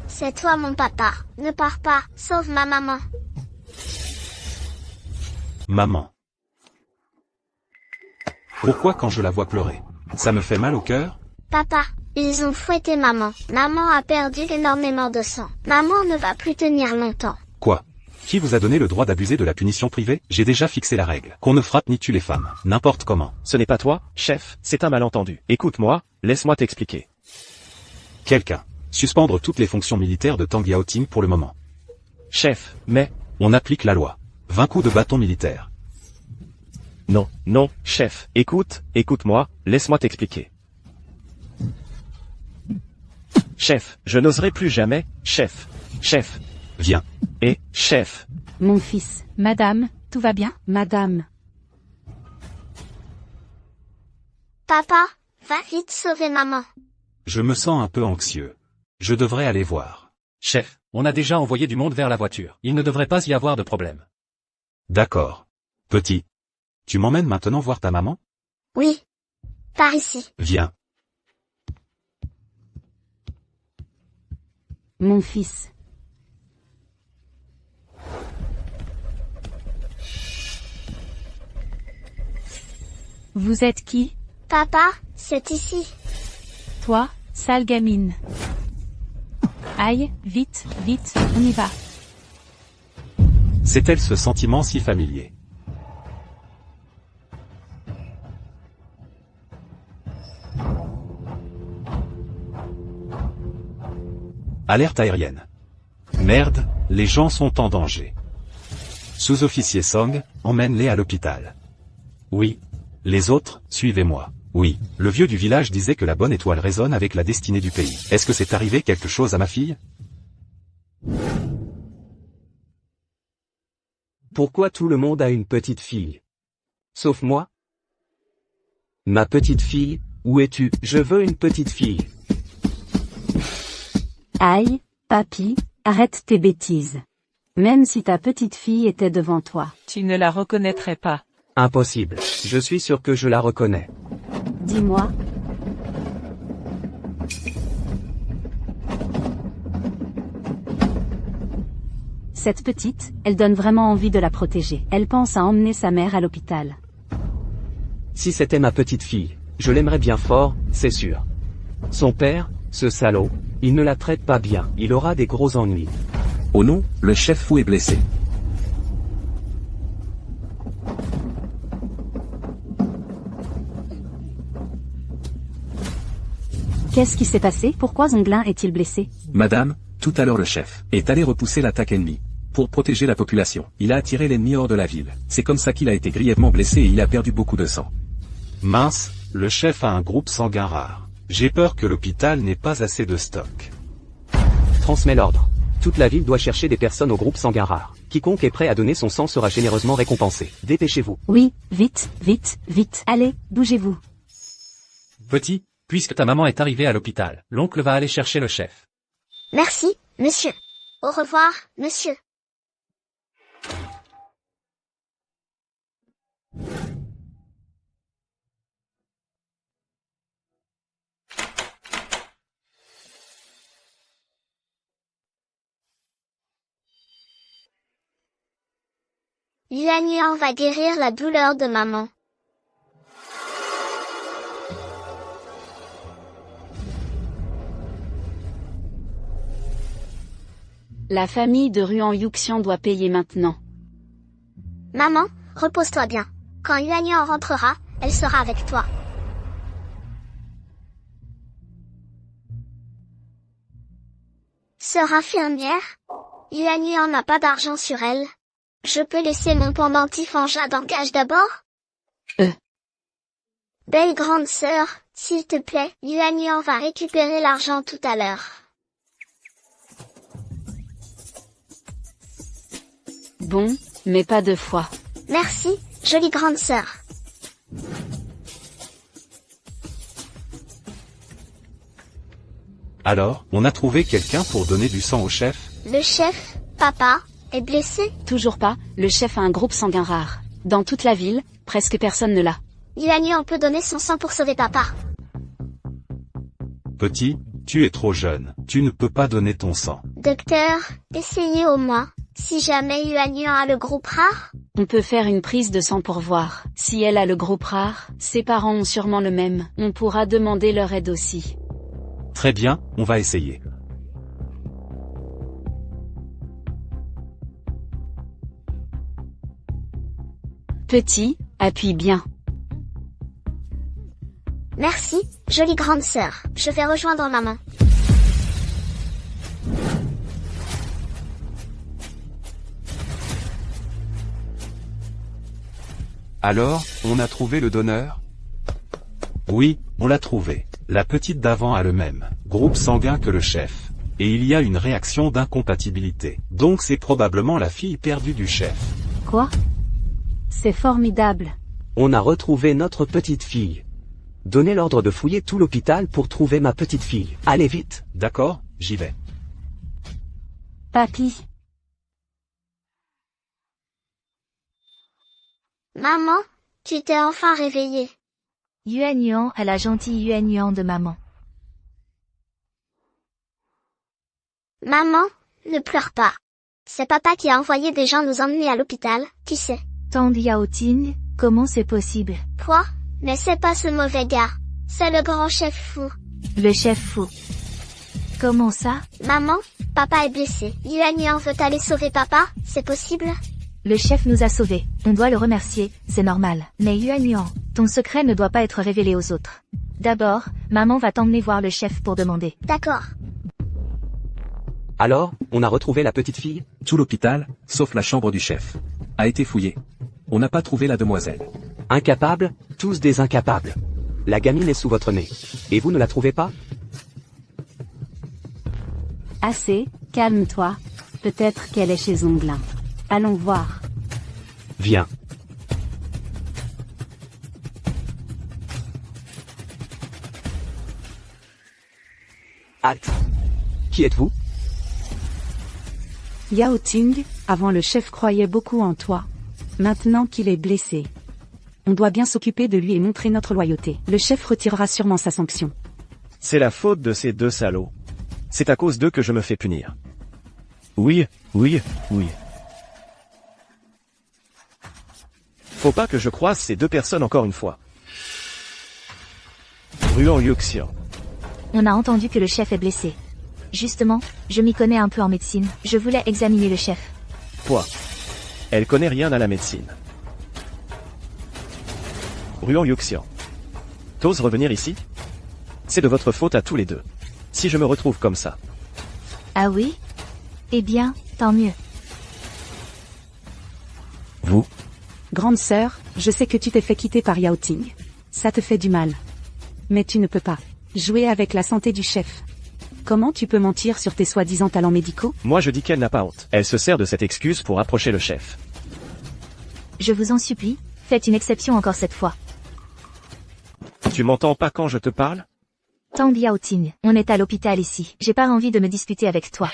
C'est toi mon papa. Ne pars pas, sauve ma maman. Maman. Pourquoi quand je la vois pleurer? Ça me fait mal au cœur? Papa, ils ont fouetté maman. Maman a perdu énormément de sang. Maman ne va plus tenir longtemps. Quoi? Qui vous a donné le droit d'abuser de la punition privée? J'ai déjà fixé la règle. Qu'on ne frappe ni tue les femmes. N'importe comment. Ce n'est pas toi, chef, c'est un malentendu. Écoute-moi, laisse-moi t'expliquer. Quelqu'un. Suspendre toutes les fonctions militaires de Tang Yaoting pour le moment. Chef, mais... On applique la loi. 20 coups de bâton militaire. Non, chef, écoute-moi, laisse-moi t'expliquer. Chef, je n'oserai plus jamais, chef. Viens. Et, chef. Mon fils. Madame, tout va bien? Madame. Papa, va vite sauver maman. Je me sens un peu anxieux. Je devrais aller voir. Chef, on a déjà envoyé du monde vers la voiture. Il ne devrait pas y avoir de problème. D'accord. Petit. Tu m'emmènes maintenant voir ta maman? Oui. Par ici. Viens. Mon fils. Vous êtes qui? Papa, c'est ici. Toi, sale gamine. Aïe, vite, on y va. C'est-elle ce sentiment si familier? Alerte aérienne. Merde, les gens sont en danger. Sous-officier Song, emmène-les à l'hôpital. Oui. Les autres, suivez-moi. Oui, le vieux du village disait que la bonne étoile résonne avec la destinée du pays. Est-ce que c'est arrivé quelque chose à ma fille? Pourquoi tout le monde a une petite fille? Sauf moi? Ma petite fille, où es-tu? Je veux une petite fille. Aïe, papy, arrête tes bêtises. Même si ta petite fille était devant toi. Tu ne la reconnaîtrais pas. Impossible. Je suis sûr que je la reconnais. Dis-moi. Cette petite, elle donne vraiment envie de la protéger. Elle pense à emmener sa mère à l'hôpital. Si c'était ma petite fille, je l'aimerais bien fort, c'est sûr. Son père, ce salaud, il ne la traite pas bien, il aura des gros ennuis. Oh non, le chef fou est blessé. Qu'est-ce qui s'est passé? Pourquoi Zonglin est-il blessé? Madame, tout à l'heure le chef est allé repousser l'attaque ennemie. Pour protéger la population, il a attiré l'ennemi hors de la ville. C'est comme ça qu'il a été grièvement blessé et il a perdu beaucoup de sang. Mince, le chef a un groupe sanguin rare. J'ai peur que l'hôpital n'ait pas assez de stock. Transmets l'ordre. Toute la ville doit chercher des personnes au groupe sanguin rare. Quiconque est prêt à donner son sang sera généreusement récompensé. Dépêchez-vous. Oui, vite. Allez, bougez-vous. Petit, puisque ta maman est arrivée à l'hôpital, l'oncle va aller chercher le chef. Merci, monsieur. Au revoir, monsieur. Yuan Yuan va guérir la douleur de maman. La famille de Ruan Yuxian doit payer maintenant. Maman, repose-toi bien. Quand Yuan Yuan rentrera, elle sera avec toi. Sœur infirmière, Yuan Yuan n'a pas d'argent sur elle. Je peux laisser mon pendentif en jade en gage d'abord? Belle grande sœur, s'il te plaît, Yuan Yuan va récupérer l'argent tout à l'heure. Bon, mais pas 2 fois. Merci, jolie grande sœur. Alors, on a trouvé quelqu'un pour donner du sang au chef? Le chef, papa, est blessé? Toujours pas, le chef a un groupe sanguin rare. Dans toute la ville, presque personne ne l'a. Yuan Yuan peut donner son sang pour sauver papa. Petit, tu es trop jeune, tu ne peux pas donner ton sang. Docteur, essayez au moins. Si jamais Yuan Yuan a le groupe rare? On peut faire une prise de sang pour voir. Si elle a le groupe rare, ses parents ont sûrement le même. On pourra demander leur aide aussi. Très bien, on va essayer. Petit, appuie bien. Merci, jolie grande sœur. Je vais rejoindre maman. Alors, on a trouvé le donneur? Oui, on l'a trouvé. La petite d'avant a le même groupe sanguin que le chef. Et il y a une réaction d'incompatibilité. Donc c'est probablement la fille perdue du chef. Quoi? C'est formidable. On a retrouvé notre petite fille. Donnez l'ordre de fouiller tout l'hôpital pour trouver ma petite fille. Allez vite. D'accord, j'y vais. Papy. Maman, tu t'es enfin réveillée. Yuan Yuan a la gentille Yuan Yuan de maman. Maman, ne pleure pas. C'est papa qui a envoyé des gens nous emmener à l'hôpital, tu sais. Tang Yaoting, comment c'est possible? Quoi? Mais c'est pas ce mauvais gars. C'est le grand chef fou. Le chef fou. Comment ça? Maman, papa est blessé. Yuan Yuan veut aller sauver papa, c'est possible? Le chef nous a sauvés. On doit le remercier, c'est normal. Mais Yuan Yuan, ton secret ne doit pas être révélé aux autres. D'abord, maman va t'emmener voir le chef pour demander. D'accord. Alors, on a retrouvé la petite fille? Tout l'hôpital, sauf la chambre du chef, a été fouillé. On n'a pas trouvé la demoiselle. Incapables? Tous des incapables. La gamine est sous votre nez. Et vous ne la trouvez pas? Assez, calme-toi. Peut-être qu'elle est chez Zonglin. Allons voir. Viens. Halte. Qui êtes-vous? Yao Ting, avant le chef croyait beaucoup en toi. Maintenant qu'il est blessé, on doit bien s'occuper de lui et montrer notre loyauté. Le chef retirera sûrement sa sanction. C'est la faute de ces deux salauds. C'est à cause d'eux que je me fais punir. Oui. Faut pas que je croise ces deux personnes encore une fois. Ruan Yuxian. On a entendu que le chef est blessé. Justement, je m'y connais un peu en médecine. Je voulais examiner le chef. Quoi? Elle connaît rien à la médecine. Ruan Yuxian. T'oses revenir ici? C'est de votre faute à tous les deux. Si je me retrouve comme ça. Ah oui? Eh bien, tant mieux. Vous? Grande sœur, je sais que tu t'es fait quitter par Yao Ting. Ça te fait du mal. Mais tu ne peux pas jouer avec la santé du chef. Comment tu peux mentir sur tes soi-disant talents médicaux? Moi je dis qu'elle n'a pas honte. Elle se sert de cette excuse pour approcher le chef. Je vous en supplie, faites une exception encore cette fois. Tu m'entends pas quand je te parle? Tang Yaoting, on est à l'hôpital ici. J'ai pas envie de me disputer avec toi.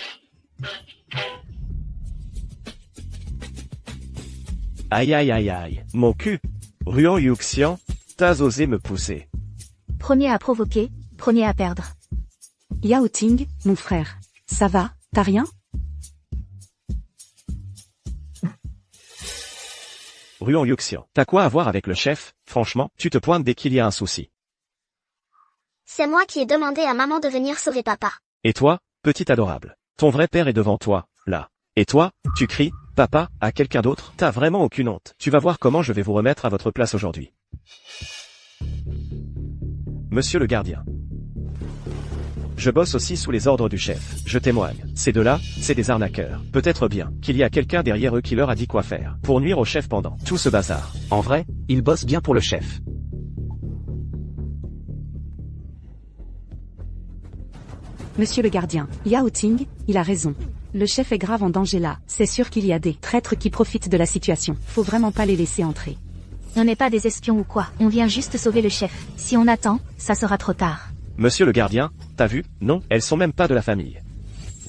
Aïe. Mon cul. Ruan Yuxian, t'as osé me pousser. Premier à provoquer, premier à perdre. Yao Ting, mon frère. Ça va, t'as rien? Ruan Yuxian. T'as quoi à voir avec le chef? Franchement, tu te pointes dès qu'il y a un souci. C'est moi qui ai demandé à maman de venir sauver papa. Et toi, petit adorable? Ton vrai père est devant toi, là. Et toi, tu cries, papa, à quelqu'un d'autre? T'as vraiment aucune honte. Tu vas voir comment je vais vous remettre à votre place aujourd'hui. Monsieur le gardien. Je bosse aussi sous les ordres du chef. Je témoigne. Ces deux-là, c'est des arnaqueurs. Peut-être bien qu'il y a quelqu'un derrière eux qui leur a dit quoi faire. Pour nuire au chef pendant tout ce bazar. En vrai, il bosse bien pour le chef. Monsieur le gardien, Yao Ting, il a raison. Le chef est grave en danger là. C'est sûr qu'il y a des traîtres qui profitent de la situation. Faut vraiment pas les laisser entrer. On n'est pas des espions ou quoi, on vient juste sauver le chef. Si on attend, ça sera trop tard. Monsieur le gardien, t'as vu? Non, elles sont même pas de la famille.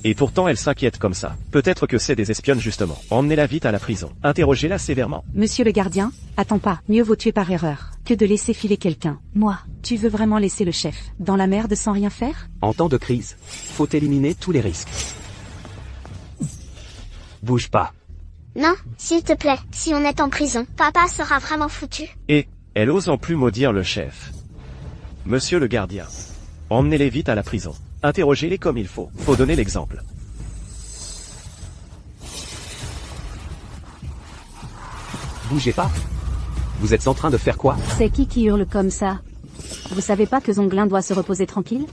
Et pourtant elles s'inquiètent comme ça. Peut-être que c'est des espionnes justement. Emmenez-la vite à la prison. Interrogez-la sévèrement. Monsieur le gardien, attends pas, mieux vaut tuer par erreur que de laisser filer quelqu'un. Moi. Tu veux vraiment laisser le chef dans la merde sans rien faire? En temps de crise, faut éliminer tous les risques. Bouge pas. Non, s'il te plaît, si on est en prison, papa sera vraiment foutu. Et, elle ose en plus maudire le chef. Monsieur le gardien. Emmenez-les vite à la prison. Interrogez-les comme il faut. Faut donner l'exemple. Bougez pas. Vous êtes en train de faire quoi? C'est qui hurle comme ça? Vous savez pas que Zonglin doit se reposer tranquille?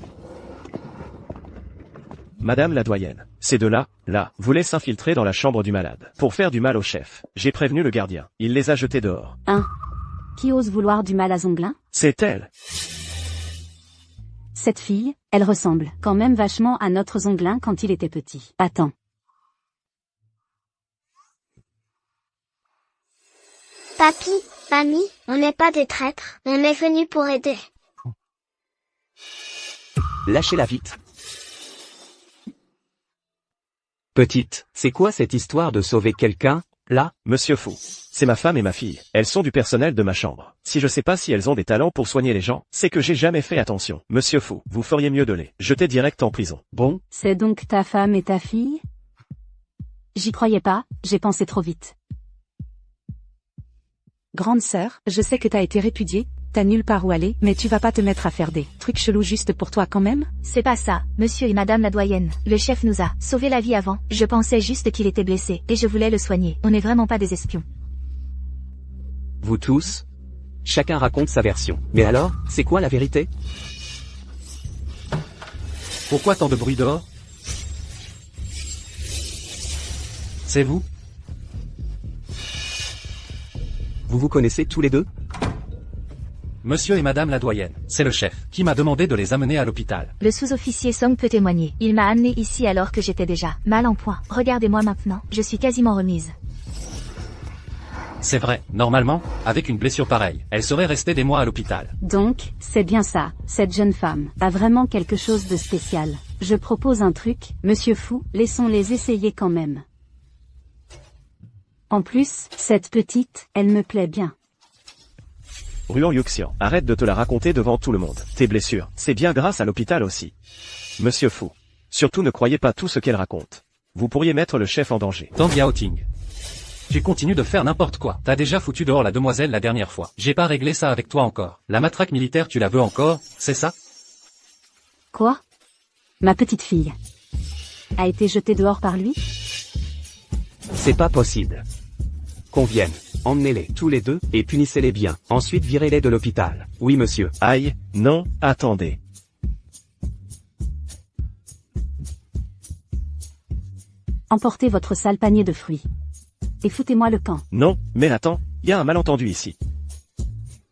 Madame la doyenne, ces deux-là, voulaient s'infiltrer dans la chambre du malade. Pour faire du mal au chef. J'ai prévenu le gardien. Il les a jetés dehors. Qui ose vouloir du mal à Zonglin? C'est elle. Cette fille, elle ressemble quand même vachement à notre Zonglin quand il était petit. Attends. Papi, mamie, on n'est pas des traîtres, on est venus pour aider. Lâchez-la vite. Petite, c'est quoi cette histoire de sauver quelqu'un, là? Monsieur Fou. C'est ma femme et ma fille. Elles sont du personnel de ma chambre. Si je sais pas si elles ont des talents pour soigner les gens, c'est que j'ai jamais fait attention. Monsieur Fou, vous feriez mieux de les jeter direct en prison. Bon. C'est donc ta femme et ta fille? J'y croyais pas, j'ai pensé trop vite. Grande sœur, je sais que t'as été répudiée, t'as nulle part où aller, mais tu vas pas te mettre à faire des trucs chelous juste pour toi quand même? C'est pas ça, monsieur et madame la doyenne. Le chef nous a sauvé la vie avant. Je pensais juste qu'il était blessé, et je voulais le soigner. On n'est vraiment pas des espions. Vous tous? Chacun raconte sa version. Mais alors, c'est quoi la vérité? Pourquoi tant de bruit dehors? C'est vous? Vous vous connaissez tous les deux? Monsieur et madame la doyenne, c'est le chef, qui m'a demandé de les amener à l'hôpital. Le sous-officier Song peut témoigner. Il m'a amené ici alors que j'étais déjà mal en point. Regardez-moi maintenant, je suis quasiment remise. C'est vrai, normalement, avec une blessure pareille, elle serait restée des mois à l'hôpital. Donc, c'est bien ça, cette jeune femme a vraiment quelque chose de spécial. Je propose un truc, monsieur Fou, laissons-les essayer quand même. En plus, cette petite, elle me plaît bien. Ruan Yuxian, arrête de te la raconter devant tout le monde. Tes blessures, c'est bien grâce à l'hôpital aussi. Monsieur Fou. Surtout ne croyez pas tout ce qu'elle raconte. Vous pourriez mettre le chef en danger. Tang Yaoting. Tu continues de faire n'importe quoi. T'as déjà foutu dehors la demoiselle la dernière fois. J'ai pas réglé ça avec toi encore. La matraque militaire tu la veux encore, c'est ça? Quoi? Ma petite fille a été jetée dehors par lui? C'est pas possible. Qu'on vienne. Emmenez-les tous les deux, et punissez-les bien. Ensuite virez-les de l'hôpital. Oui monsieur. Aïe, non, attendez. Emportez votre sale panier de fruits. Et foutez-moi le camp. Non, mais attends, y a un malentendu ici.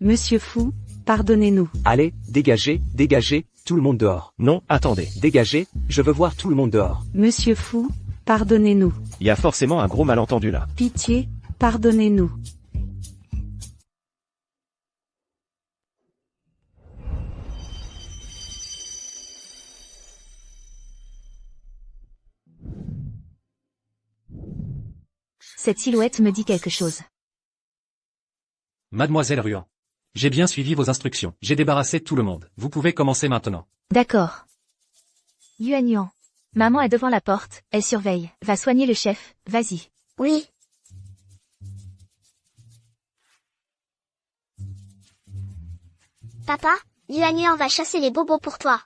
Monsieur Fou, pardonnez-nous. Allez, dégagez, dégagez, tout le monde dehors. Non, attendez. Dégagez, je veux voir tout le monde dehors. Monsieur Fou, pardonnez-nous. Y a forcément un gros malentendu là. Pitié, pardonnez-nous. Cette silhouette me dit quelque chose. Mademoiselle Ruan. J'ai bien suivi vos instructions. J'ai débarrassé tout le monde. Vous pouvez commencer maintenant. D'accord. Yuan Yuan. Maman est devant la porte, elle surveille. Va soigner le chef, vas-y. Oui. Papa, Yuan va chasser les bobos pour toi.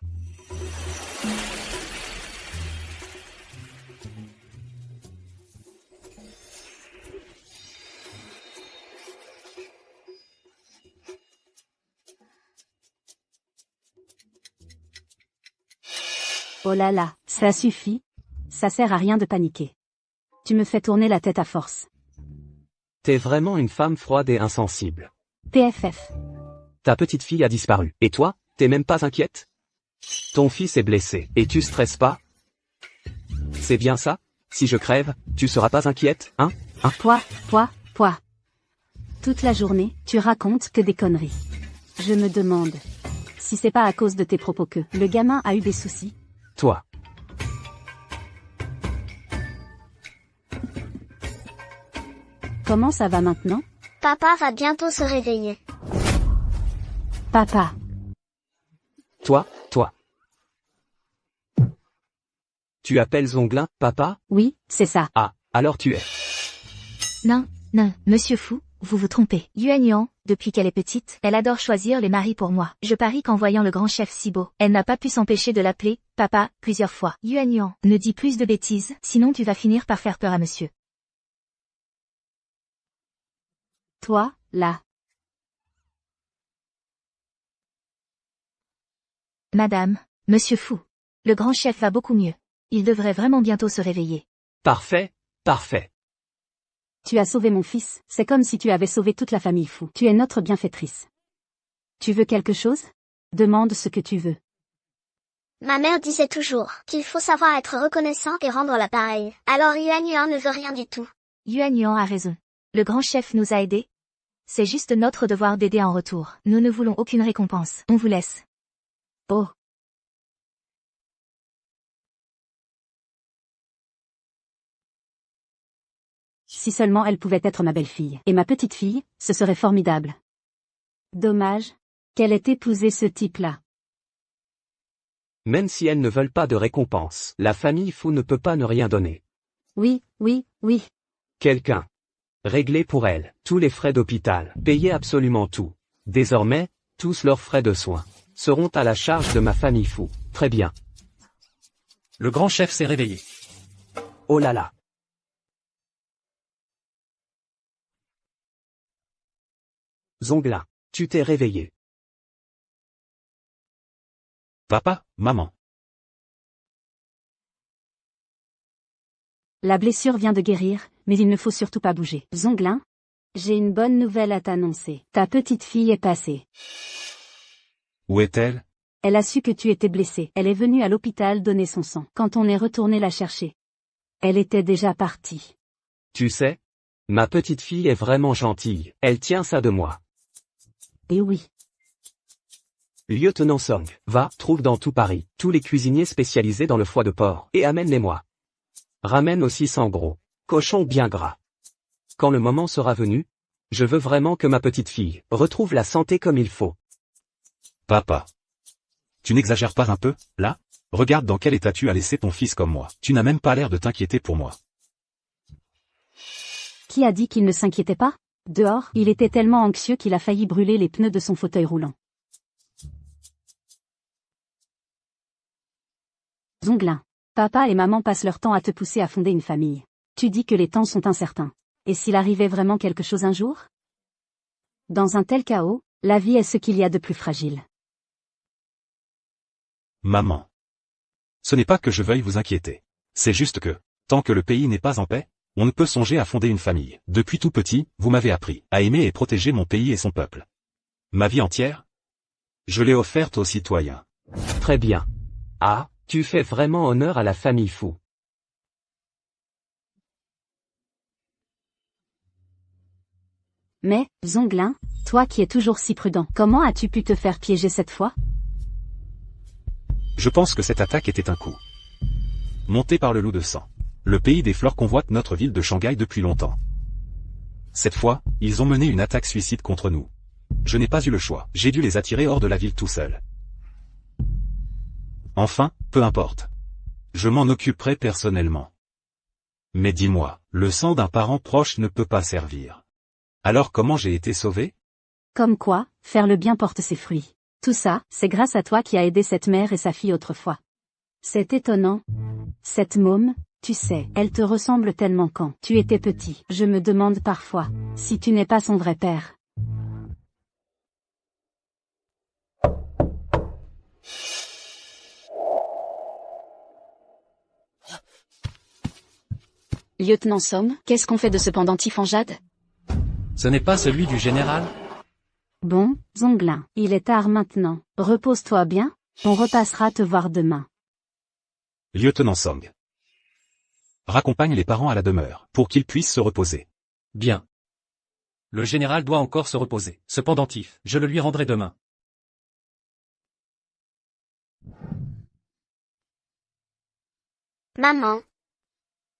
Oh là là, ça suffit. Ça sert à rien de paniquer. Tu me fais tourner la tête à force. T'es vraiment une femme froide et insensible. PFF. Ta petite fille a disparu. Et toi, t'es même pas inquiète? Ton fils est blessé, et tu stresses pas? C'est bien ça? Si je crève, tu seras pas inquiète, hein? Toi. Toute la journée, tu racontes que des conneries. Je me demande si c'est pas à cause de tes propos que le gamin a eu des soucis. Toi. Comment ça va maintenant? Papa va bientôt se réveiller. Papa. Toi. Tu appelles Zonglin, papa? Oui, c'est ça. Ah, alors tu es. Non, monsieur Fou, vous vous trompez. Yuan, depuis qu'elle est petite, elle adore choisir les maris pour moi. Je parie qu'en voyant le grand chef si beau, elle n'a pas pu s'empêcher de l'appeler papa plusieurs fois. Yuan, ne dis plus de bêtises, sinon tu vas finir par faire peur à monsieur. Toi, là. Madame, monsieur Fou. Le grand chef va beaucoup mieux. Il devrait vraiment bientôt se réveiller. Parfait. Tu as sauvé mon fils, c'est comme si tu avais sauvé toute la famille Fou. Tu es notre bienfaitrice. Tu veux quelque chose? Demande ce que tu veux. Ma mère disait toujours qu'il faut savoir être reconnaissant et rendre l'appareil. Alors Yuan ne veut rien du tout. Yuan a raison. Le grand chef nous a aidés. C'est juste notre devoir d'aider en retour. Nous ne voulons aucune récompense. On vous laisse. Oh. Si seulement elle pouvait être ma belle-fille. Et ma petite-fille, ce serait formidable. Dommage qu'elle ait épousé ce type-là. Même si elles ne veulent pas de récompense, la famille Fou ne peut pas ne rien donner. Oui. Quelqu'un. Régler pour elles tous les frais d'hôpital, payer absolument tout. Désormais, tous leurs frais de soins seront à la charge de ma famille Fou. Très bien. Le grand chef s'est réveillé. Oh là là. Zonglin, tu t'es réveillé. Papa, maman. La blessure vient de guérir, mais il ne faut surtout pas bouger. Zonglin, j'ai une bonne nouvelle à t'annoncer. Ta petite fille est passée. Où est-elle? Elle a su que tu étais blessé. Elle est venue à l'hôpital donner son sang. Quand on est retourné la chercher, elle était déjà partie. Tu sais, ma petite fille est vraiment gentille. Elle tient ça de moi. Et oui. Lieutenant Song, va, trouve dans tout Paris tous les cuisiniers spécialisés dans le foie de porc et amène-les-moi. Ramène aussi 100 gros cochons bien gras. Quand le moment sera venu, je veux vraiment que ma petite fille retrouve la santé comme il faut. Papa. Tu n'exagères pas un peu, là? Regarde dans quel état tu as laissé ton fils comme moi. Tu n'as même pas l'air de t'inquiéter pour moi. Qui a dit qu'il ne s'inquiétait pas? Dehors, il était tellement anxieux qu'il a failli brûler les pneus de son fauteuil roulant. Zonglin. Papa et maman passent leur temps à te pousser à fonder une famille. Tu dis que les temps sont incertains. Et s'il arrivait vraiment quelque chose un jour? Dans un tel chaos, la vie est ce qu'il y a de plus fragile. Maman. Ce n'est pas que je veuille vous inquiéter. C'est juste que, tant que le pays n'est pas en paix, on ne peut songer à fonder une famille. Depuis tout petit, vous m'avez appris à aimer et protéger mon pays et son peuple. Ma vie entière, je l'ai offerte aux citoyens. Très bien. Ah, tu fais vraiment honneur à la famille Fou. Mais, Zonglin, toi qui es toujours si prudent, comment as-tu pu te faire piéger cette fois? Je pense que cette attaque était un coup monté par le loup de sang. Le pays des fleurs convoite notre ville de Shanghai depuis longtemps. Cette fois, ils ont mené une attaque suicide contre nous. Je n'ai pas eu le choix, j'ai dû les attirer hors de la ville tout seul. Enfin, peu importe. Je m'en occuperai personnellement. Mais dis-moi, le sang d'un parent proche ne peut pas servir. Alors comment j'ai été sauvé? Comme quoi, faire le bien porte ses fruits. Tout ça, c'est grâce à toi qui as aidé cette mère et sa fille autrefois. C'est étonnant. Cette môme, tu sais, elle te ressemble tellement quand tu étais petit. Je me demande parfois si tu n'es pas son vrai père. Lieutenant Somme, qu'est-ce qu'on fait de ce pendentif en jade? Ce n'est pas celui du général? Bon, Zonglin, il est tard maintenant. Repose-toi bien, on repassera te voir demain. Lieutenant Song. Raccompagne les parents à la demeure, pour qu'ils puissent se reposer. Bien. Le général doit encore se reposer. Ce pendentif, je le lui rendrai demain. Maman.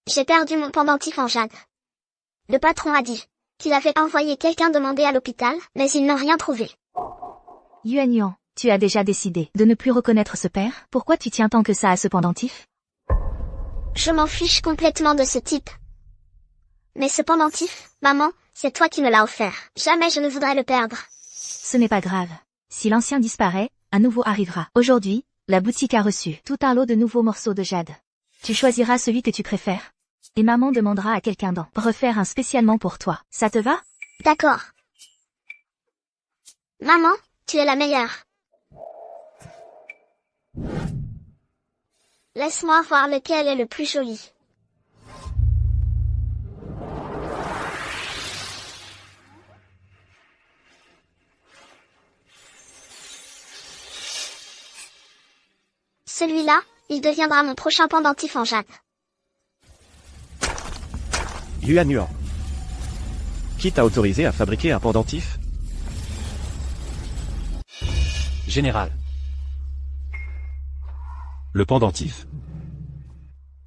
J'ai perdu mon pendentif en jade. Le patron a dit qu'il avait envoyé quelqu'un demander à l'hôpital, mais ils n'ont rien trouvé. Yuan Yuan, tu as déjà décidé de ne plus reconnaître ce père? Pourquoi tu tiens tant que ça à ce pendentif? Je m'en fiche complètement de ce type. Mais ce pendentif, maman, c'est toi qui me l'as offert. Jamais je ne voudrais le perdre. Ce n'est pas grave. Si l'ancien disparaît, un nouveau arrivera. Aujourd'hui, la boutique a reçu tout un lot de nouveaux morceaux de jade. Tu choisiras celui que tu préfères. Et maman demandera à quelqu'un d'en refaire un spécialement pour toi. Ça te va? D'accord. Maman, tu es la meilleure. Laisse-moi voir lequel est le plus joli. Celui-là, il deviendra mon prochain pendentif en jade. Yuan Yuan. Qui t'a autorisé à fabriquer un pendentif? Général. Le pendentif.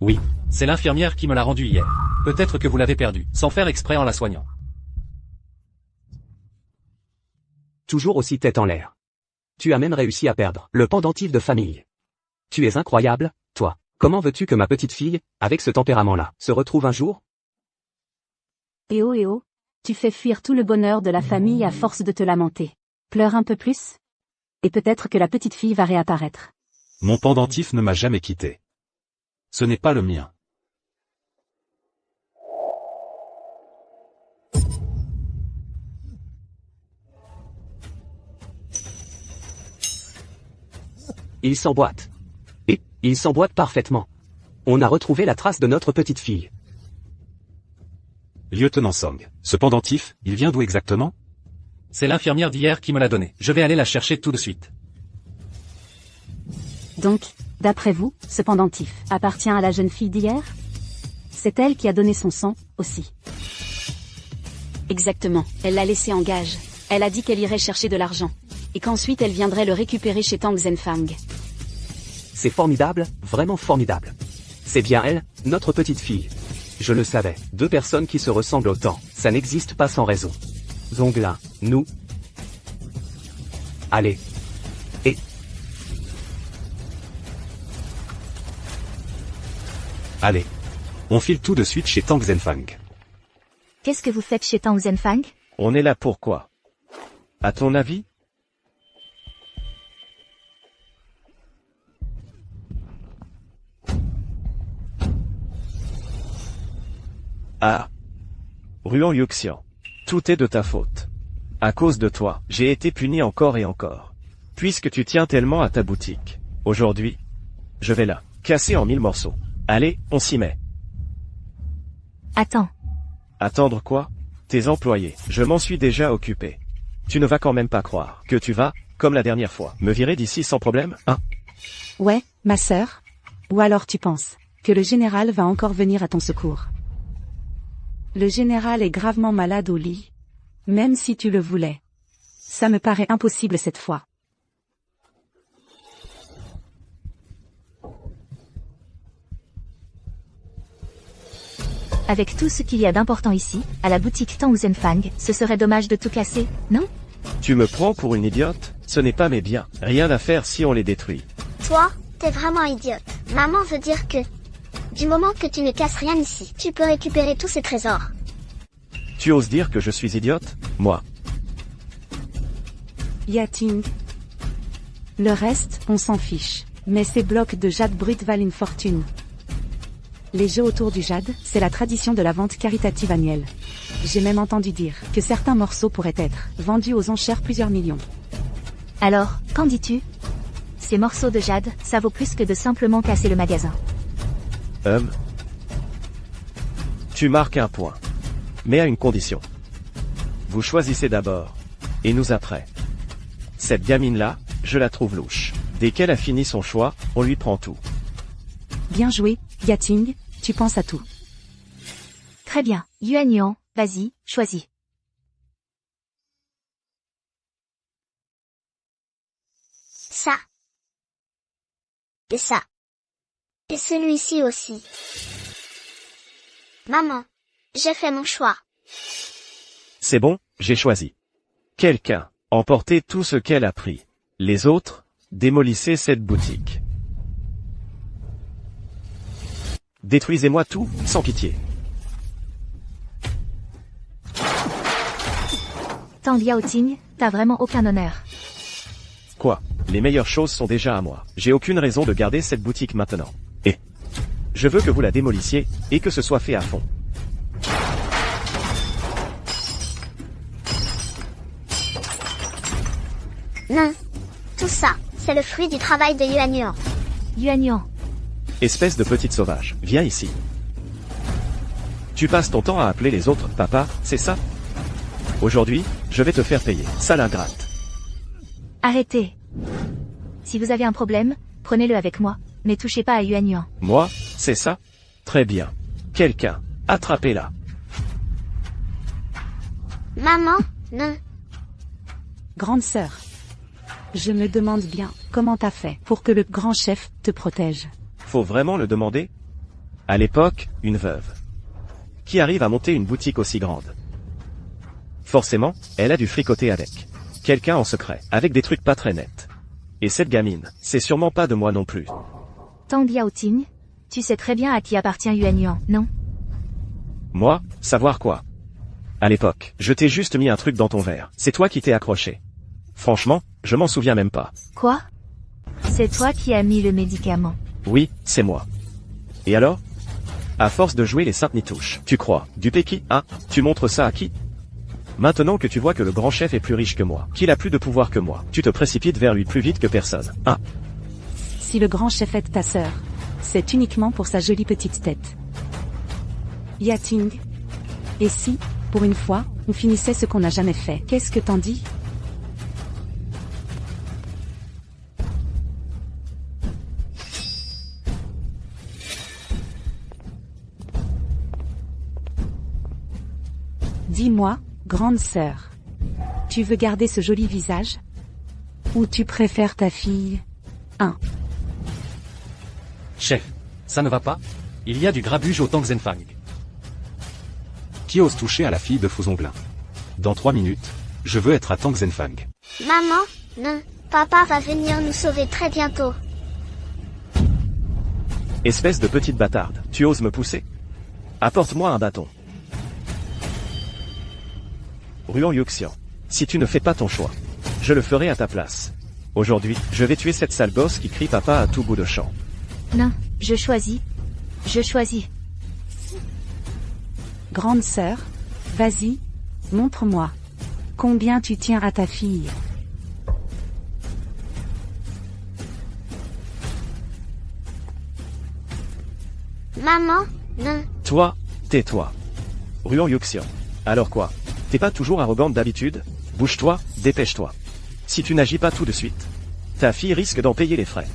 Oui, c'est l'infirmière qui me l'a rendu hier. Peut-être que vous l'avez perdu, sans faire exprès en la soignant. Toujours aussi tête en l'air. Tu as même réussi à perdre le pendentif de famille. Tu es incroyable, toi. Comment veux-tu que ma petite fille, avec ce tempérament-là, se retrouve un jour? Eh oh, tu fais fuir tout le bonheur de la famille à force de te lamenter. Pleure un peu plus. Et peut-être que la petite fille va réapparaître. Mon pendentif ne m'a jamais quitté. Ce n'est pas le mien. Il s'emboîte. Et, il s'emboîte parfaitement. On a retrouvé la trace de notre petite fille. Lieutenant Song, ce pendentif, il vient d'où exactement? C'est l'infirmière d'hier qui me l'a donné. Je vais aller la chercher tout de suite. Donc, d'après vous, ce pendentif appartient à la jeune fille d'hier? C'est elle qui a donné son sang, aussi. Exactement, elle l'a laissé en gage. Elle a dit qu'elle irait chercher de l'argent. Et qu'ensuite elle viendrait le récupérer chez Tang Zhenfang. C'est formidable, vraiment formidable. C'est bien elle, notre petite fille. Je le savais, deux personnes qui se ressemblent autant, ça n'existe pas sans raison. Zonglin, nous. Allez. Et. Allez. On file tout de suite chez Tang Zhenfang. Qu'est-ce que vous faites chez Tang Zhenfang? On est là pourquoi? À ton avis? Ah. Ruan Yuxian. Tout est de ta faute. À cause de toi, j'ai été puni encore et encore. Puisque tu tiens tellement à ta boutique. Aujourd'hui, je vais la casser en 1000 morceaux. Allez, on s'y met. Attends. Attendre quoi? Tes employés, je m'en suis déjà occupé. Tu ne vas quand même pas croire que tu vas, comme la dernière fois, me virer d'ici sans problème, hein? Ouais, ma sœur. Ou alors tu penses que le général va encore venir à ton secours? Le général est gravement malade au lit. Même si tu le voulais. Ça me paraît impossible cette fois. Avec tout ce qu'il y a d'important ici, à la boutique Tang Zhenfang, ce serait dommage de tout casser, non? Tu me prends pour une idiote? Ce n'est pas mes biens. Rien à faire si on les détruit. Toi, t'es vraiment idiote. Maman veut dire que, du moment que tu ne casses rien ici, tu peux récupérer tous ces trésors. Tu oses dire que je suis idiote? Moi. Yating. Le reste, on s'en fiche. Mais ces blocs de jade brut valent une fortune. Les jeux autour du jade, c'est la tradition de la vente caritative annuelle. J'ai même entendu dire que certains morceaux pourraient être vendus aux enchères plusieurs millions. Alors, qu'en dis-tu? Ces morceaux de jade, ça vaut plus que de simplement casser le magasin. Tu marques un point. Mais à une condition. Vous choisissez d'abord. Et nous après. Cette gamine-là, je la trouve louche. Dès qu'elle a fini son choix, on lui prend tout. Bien joué, Yating, tu penses à tout. Très bien, Yuan Yuan, vas-y, choisis. Ça. Et ça. Et celui-ci aussi. Maman, j'ai fait mon choix. C'est bon, j'ai choisi. Quelqu'un, emportez tout ce qu'elle a pris. Les autres, démolissez cette boutique. Détruisez-moi tout, sans pitié. Tang Yaoting, t'as vraiment aucun honneur. Quoi? Les meilleures choses sont déjà à moi. J'ai aucune raison de garder cette boutique maintenant. Et je veux que vous la démolissiez, et que ce soit fait à fond. Non. Tout ça, c'est le fruit du travail de Yuan Yuan. Yuan Yuan. Espèce de petite sauvage, viens ici. Tu passes ton temps à appeler les autres papa, c'est ça? Aujourd'hui, je vais te faire payer, sale ingrate. Arrêtez. Si vous avez un problème, prenez-le avec moi, mais touchez pas à Yuan Yuan. Moi, c'est ça? Très bien. Quelqu'un, attrapez-la. Maman, non. Grande sœur. Je me demande bien comment t'as fait pour que le grand chef te protège. Faut vraiment le demander? À l'époque, une veuve. Qui arrive à monter une boutique aussi grande? Forcément, elle a dû fricoter avec quelqu'un en secret, avec des trucs pas très nets. Et cette gamine, c'est sûrement pas de moi non plus. Tang Yaoting, tu sais très bien à qui appartient Yuan Yuan, non? Moi, savoir quoi? À l'époque, je t'ai juste mis un truc dans ton verre. C'est toi qui t'es accroché. Franchement, je m'en souviens même pas. Quoi? C'est toi qui as mis le médicament. Oui, c'est moi. Et alors? À force de jouer les saintes nitouches, tu crois, du péki, hein? Tu montres ça à qui? Maintenant que tu vois que le grand chef est plus riche que moi, qu'il a plus de pouvoir que moi, tu te précipites vers lui plus vite que personne, hein? Si le grand chef aide ta sœur, c'est uniquement pour sa jolie petite tête. Yating. Et si, pour une fois, on finissait ce qu'on n'a jamais fait, qu'est-ce que t'en dis? Dis-moi, grande sœur. Tu veux garder ce joli visage? Ou tu préfères ta fille? Chef, ça ne va pas? Il y a du grabuge au Tang Zenfang. Qui ose toucher à la fille de Fuzonglin? Dans 3 minutes, je veux être à Tang Zenfang. Maman, non. Papa va venir nous sauver très bientôt. Espèce de petite bâtarde, tu oses me pousser? Apporte-moi un bâton. Ruan Yuxian, si tu ne fais pas ton choix, je le ferai à ta place. Aujourd'hui, je vais tuer cette sale gosse qui crie papa à tout bout de champ. Non, je choisis. Je choisis. Grande sœur, vas-y, montre-moi. Combien tu tiens à ta fille? Maman, non. Toi, tais-toi. Ruan Yuxian. Alors quoi? T'es pas toujours arrogante d'habitude? Bouge-toi, dépêche-toi. Si tu n'agis pas tout de suite, ta fille risque d'en payer les frais.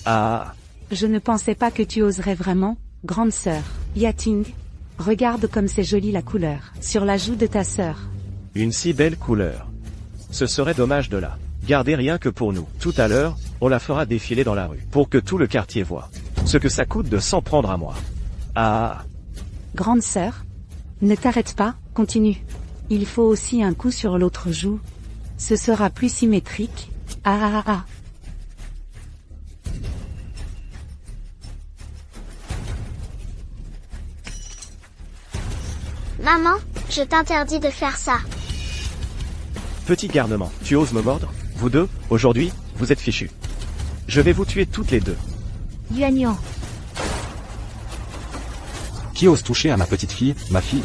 Ah. Je ne pensais pas que tu oserais vraiment, grande sœur. Yating. Regarde comme c'est joli la couleur, sur la joue de ta sœur. Une si belle couleur. Ce serait dommage de la garder rien que pour nous. Tout à l'heure, on la fera défiler dans la rue, pour que tout le quartier voit ce que ça coûte de s'en prendre à moi. Ah. Grande sœur. Ne t'arrête pas, continue. Il faut aussi un coup sur l'autre joue. Ce sera plus symétrique. Ah. Maman, je t'interdis de faire ça. Petit garnement, tu oses me mordre? Vous deux, aujourd'hui, vous êtes fichus. Je vais vous tuer toutes les deux. Yuan Yuan. Qui ose toucher à ma petite fille, ma fille?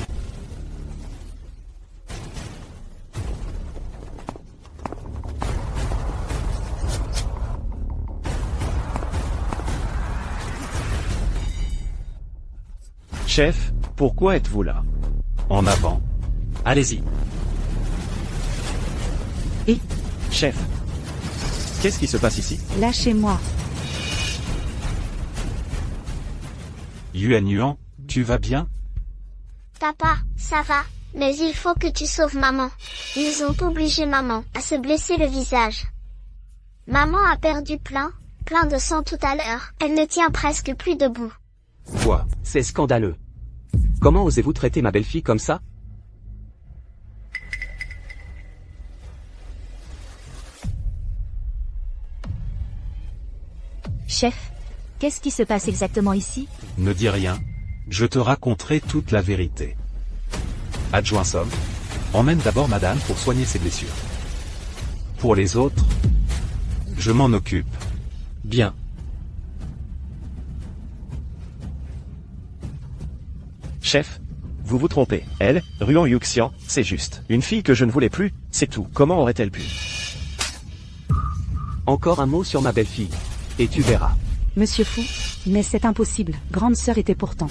Chef, pourquoi êtes-vous là? En avant. Allez-y. Chef. Qu'est-ce qui se passe ici? Lâchez-moi. Yuan Yuan, tu vas bien? Papa, ça va, mais il faut que tu sauves maman. Ils ont obligé maman à se blesser le visage. Maman a perdu plein de sang tout à l'heure. Elle ne tient presque plus debout. Quoi? C'est scandaleux. Comment osez-vous traiter ma belle-fille comme ça? Chef, qu'est-ce qui se passe exactement ici? Ne dis rien. Je te raconterai toute la vérité. Adjoint Somme, emmène d'abord madame pour soigner ses blessures. Pour les autres, je m'en occupe. Bien. Chef, vous vous trompez. Elle, Ruan Yuxian, c'est juste. Une fille que je ne voulais plus, c'est tout. Comment aurait-elle pu? Encore un mot sur ma belle-fille. Et tu verras. Monsieur Fou, mais c'est impossible. Grande sœur était pourtant.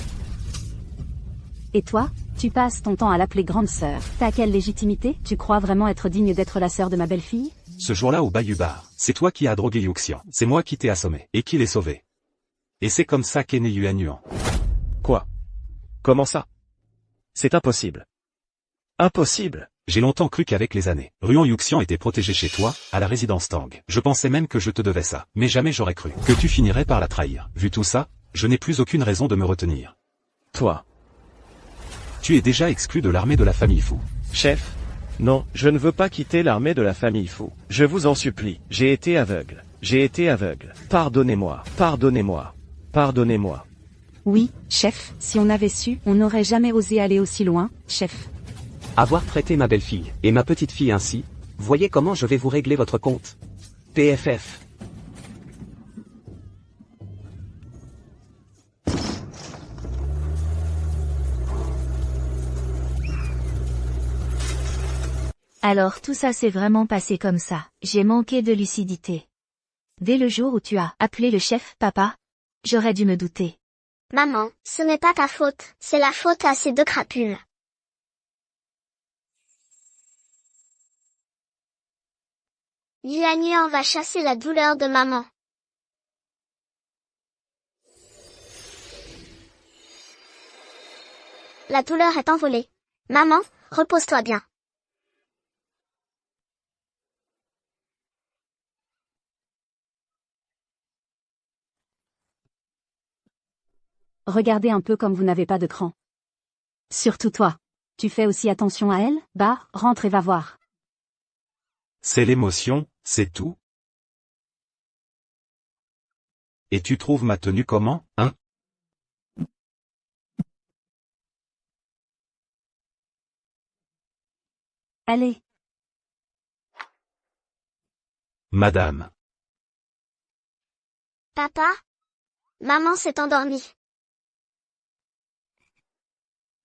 Et toi, tu passes ton temps à l'appeler grande sœur. T'as quelle légitimité? Tu crois vraiment être digne d'être la sœur de ma belle-fille? Ce jour-là au Bayubar, c'est toi qui as drogué Yuxian. C'est moi qui t'ai assommé, et qui l'ai sauvé. Et c'est comme ça qu'est né Yuan Yuan. Quoi? Comment ça? C'est impossible. Impossible. J'ai longtemps cru qu'avec les années, Ruan Yuxian était protégé chez toi, à la résidence Tang. Je pensais même que je te devais ça, mais jamais j'aurais cru que tu finirais par la trahir. Vu tout ça, je n'ai plus aucune raison de me retenir. Toi. Tu es déjà exclu de l'armée de la famille Fou. Chef, non, je ne veux pas quitter l'armée de la famille Fou. Je vous en supplie, j'ai été aveugle. J'ai été aveugle. Pardonnez-moi, pardonnez-moi, pardonnez-moi. Oui, chef, si on avait su, on n'aurait jamais osé aller aussi loin, chef. Avoir traité ma belle-fille et ma petite-fille ainsi, voyez comment je vais vous régler votre compte. PFF. Alors tout ça s'est vraiment passé comme ça. J'ai manqué de lucidité. Dès le jour où tu as appelé le chef, papa, j'aurais dû me douter. Maman, ce n'est pas ta faute, c'est la faute à ces deux crapules. Yuan Yuan va chasser la douleur de maman. La douleur est envolée. Maman, repose-toi bien. Regardez un peu comme vous n'avez pas de cran. Surtout toi. Tu fais aussi attention à elle? Bah, rentre et va voir. C'est l'émotion, c'est tout. Et tu trouves ma tenue comment, hein? Allez. Madame. Papa? Maman s'est endormie.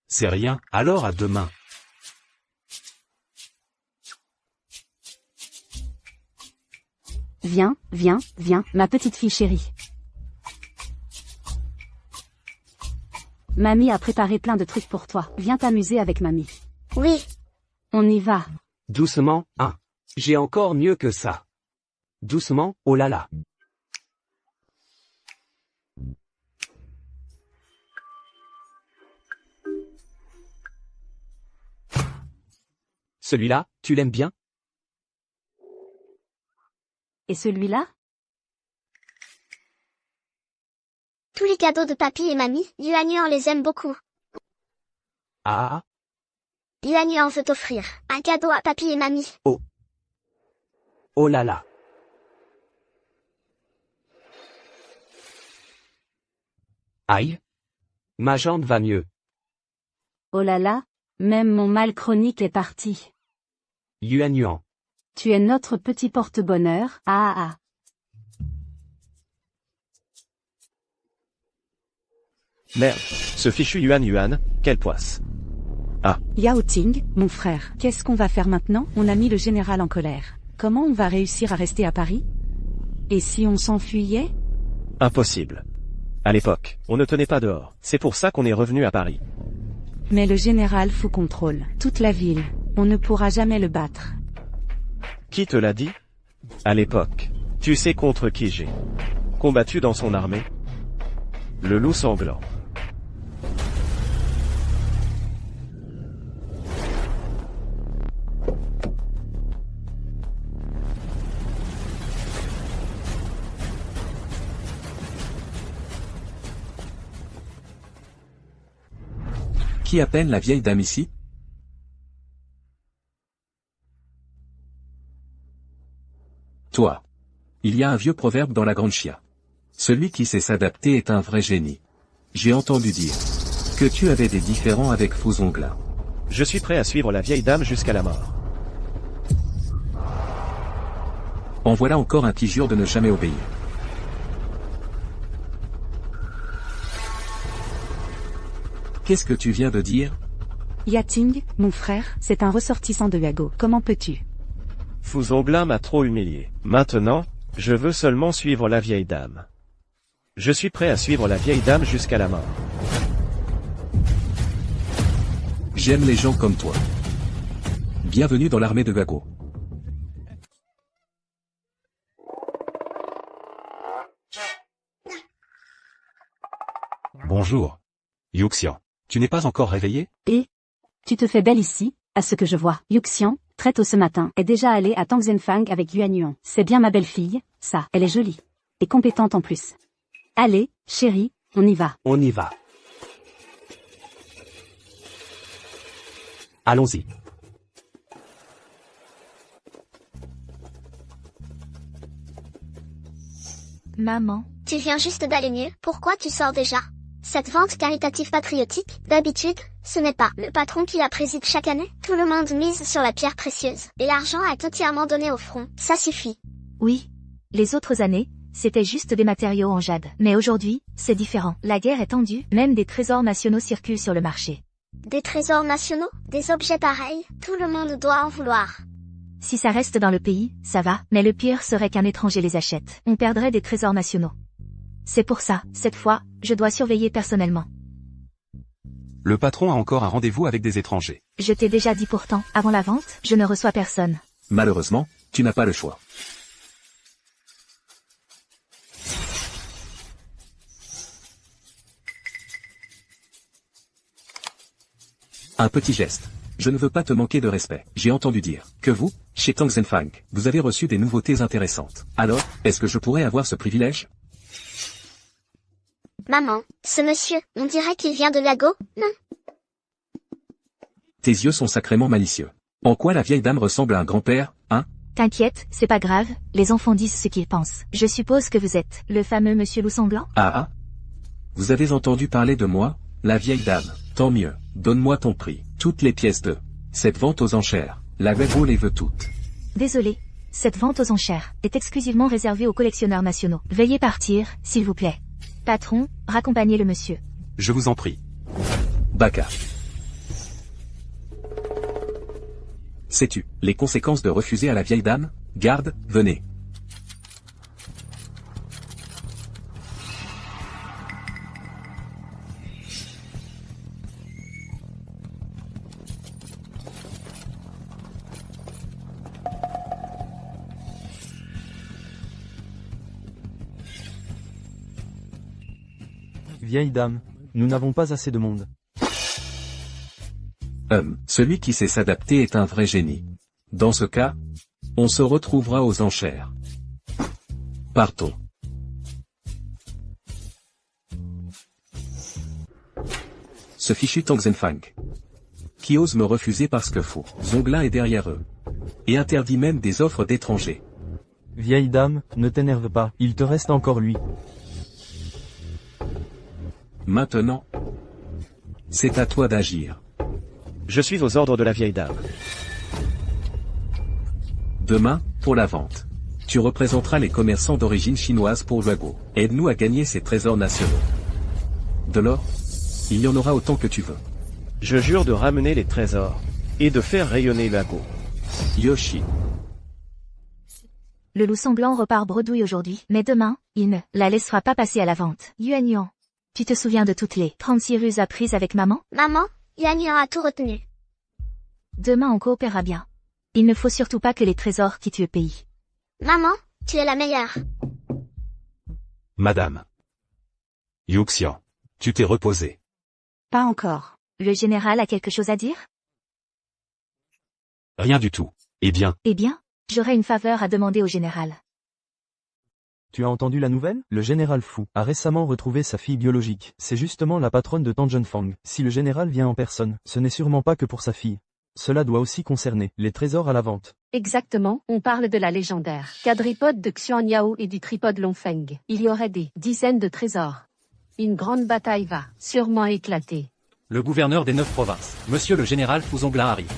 C'est rien, alors à demain. Viens, viens, viens, ma petite fille chérie. Mamie a préparé plein de trucs pour toi. Viens t'amuser avec mamie. Oui. On y va. Doucement, hein. J'ai encore mieux que ça. Doucement, oh là là. Celui-là, tu l'aimes bien? Et celui-là? Tous les cadeaux de papy et mamie, Yuan Yuan les aime beaucoup. Ah. Yuan Yuan veut t'offrir un cadeau à papy et mamie. Oh. Oh là là. Aïe. Ma jambe va mieux. Oh là là, Même mon mal chronique est parti. Yuan Yuan. Tu es notre petit porte-bonheur, ah ah ah. Merde, ce fichu Yuan Yuan, quelle poisse. Yao Ting, mon frère, qu'est-ce qu'on va faire maintenant? On a mis le général en colère. Comment on va réussir à rester à Paris? Et si on s'enfuyait? Impossible. À l'époque, on ne tenait pas dehors, c'est pour ça qu'on est revenu à Paris. Mais le général Fu contrôle toute la ville. On ne pourra jamais le battre. Qui te l'a dit? À l'époque. Tu sais contre qui j'ai combattu dans son armée? Le loup sanglant. Qui appelle la vieille dame ici? Toi. Il y a un vieux proverbe dans la Grande Chia. Celui qui sait s'adapter est un vrai génie. J'ai entendu dire que tu avais des différends avec Fu Zonglin. Je suis prêt à suivre la vieille dame jusqu'à la mort. En voilà encore un qui jure de ne jamais obéir. Qu'est-ce que tu viens de dire? Yating, mon frère, c'est un ressortissant de Yago. Comment peux-tu? Fu Zonglin m'a trop humilié. Maintenant, je veux seulement suivre la vieille dame. Je suis prêt à suivre la vieille dame jusqu'à la mort. J'aime les gens comme toi. Bienvenue dans l'armée de Vago. Bonjour. Yuxian. Tu n'es pas encore réveillé? Et tu te fais belle ici, à ce que je vois. Yuxian, très tôt ce matin, est déjà allée à Tangzhenfang avec Yuan Yuan. C'est bien ma belle-fille, ça. Elle est jolie. Et compétente en plus. Allez, chérie, on y va. On y va. Allons-y. Maman. Tu viens juste d'aller mieux, pourquoi tu sors déjà? Cette vente caritative patriotique, d'habitude, ce n'est pas le patron qui la préside chaque année. Tout le monde mise sur la pierre précieuse. Et l'argent est entièrement donné au front. Ça suffit. Oui. Les autres années, c'était juste des matériaux en jade. Mais aujourd'hui, c'est différent. La guerre est tendue, même des trésors nationaux circulent sur le marché. Des trésors nationaux? Des objets pareils? Tout le monde doit en vouloir. Si ça reste dans le pays, ça va, mais le pire serait qu'un étranger les achète. On perdrait des trésors nationaux. C'est pour ça, cette fois, je dois surveiller personnellement. Le patron a encore un rendez-vous avec des étrangers. Je t'ai déjà dit pourtant, avant la vente, je ne reçois personne. Malheureusement, tu n'as pas le choix. Un petit geste. Je ne veux pas te manquer de respect. J'ai entendu dire que vous, chez Tangzhenfang, vous avez reçu des nouveautés intéressantes. Alors, est-ce que je pourrais avoir ce privilège? Maman, ce monsieur, on dirait qu'il vient de Lago, non? Tes yeux sont sacrément malicieux. En quoi la vieille dame ressemble à un grand-père, hein? T'inquiète, c'est pas grave, les enfants disent ce qu'ils pensent. Je suppose que vous êtes le fameux monsieur loup sanglant? Ah ah. Vous avez entendu parler de moi, la vieille dame. Tant mieux, donne-moi ton prix. Toutes les pièces de cette vente aux enchères. La Vago les veut toutes. Désolé, cette vente aux enchères est exclusivement réservée aux collectionneurs nationaux. Veuillez partir, s'il vous plaît. Patron, raccompagnez le monsieur. Je vous en prie. Baka. Sais-tu les conséquences de refuser à la vieille dame? Garde, venez. Vieille dame, nous n'avons pas assez de monde. Celui qui sait s'adapter est un vrai génie. Dans ce cas, on se retrouvera aux enchères. Partons. Ce fichu Tangzhenfang. Qui ose me refuser parce que Fu Zonglin est derrière eux. Et interdit même des offres d'étrangers. Vieille dame, ne t'énerve pas, il te reste encore lui. Maintenant, c'est à toi d'agir. Je suis aux ordres de la vieille dame. Demain, pour la vente. Tu représenteras les commerçants d'origine chinoise pour Luago. Aide-nous à gagner ces trésors nationaux. De l'or? Il y en aura autant que tu veux. Je jure de ramener les trésors. Et de faire rayonner Luago. Yoshi. Le loup sanglant repart bredouille aujourd'hui, mais demain, il ne la laissera pas passer à la vente. Yuan Yuan. Tu te souviens de toutes les 36 ruses apprises avec maman? Maman, Yuan Yuan a tout retenu. Demain on coopérera bien. Il ne faut surtout pas que les trésors quittent le pays. Maman, tu es la meilleure. Madame. Yuxian. Tu t'es reposé. Pas encore. Le général a quelque chose à dire? Rien du tout. Eh bien, Eh bien, j'aurais une faveur à demander au général. Tu as entendu la nouvelle? Le général Fu a récemment retrouvé sa fille biologique. C'est justement la patronne de Tang Zhenfang. Si le général vient en personne, ce n'est sûrement pas que pour sa fille. Cela doit aussi concerner les trésors à la vente. Exactement, on parle de la légendaire quadripode de Xuan Yao et du tripode Longfeng. Il y aurait des dizaines de trésors. Une grande bataille va sûrement éclater. Le gouverneur des 9 provinces, monsieur le général Fu Zonglin arrive.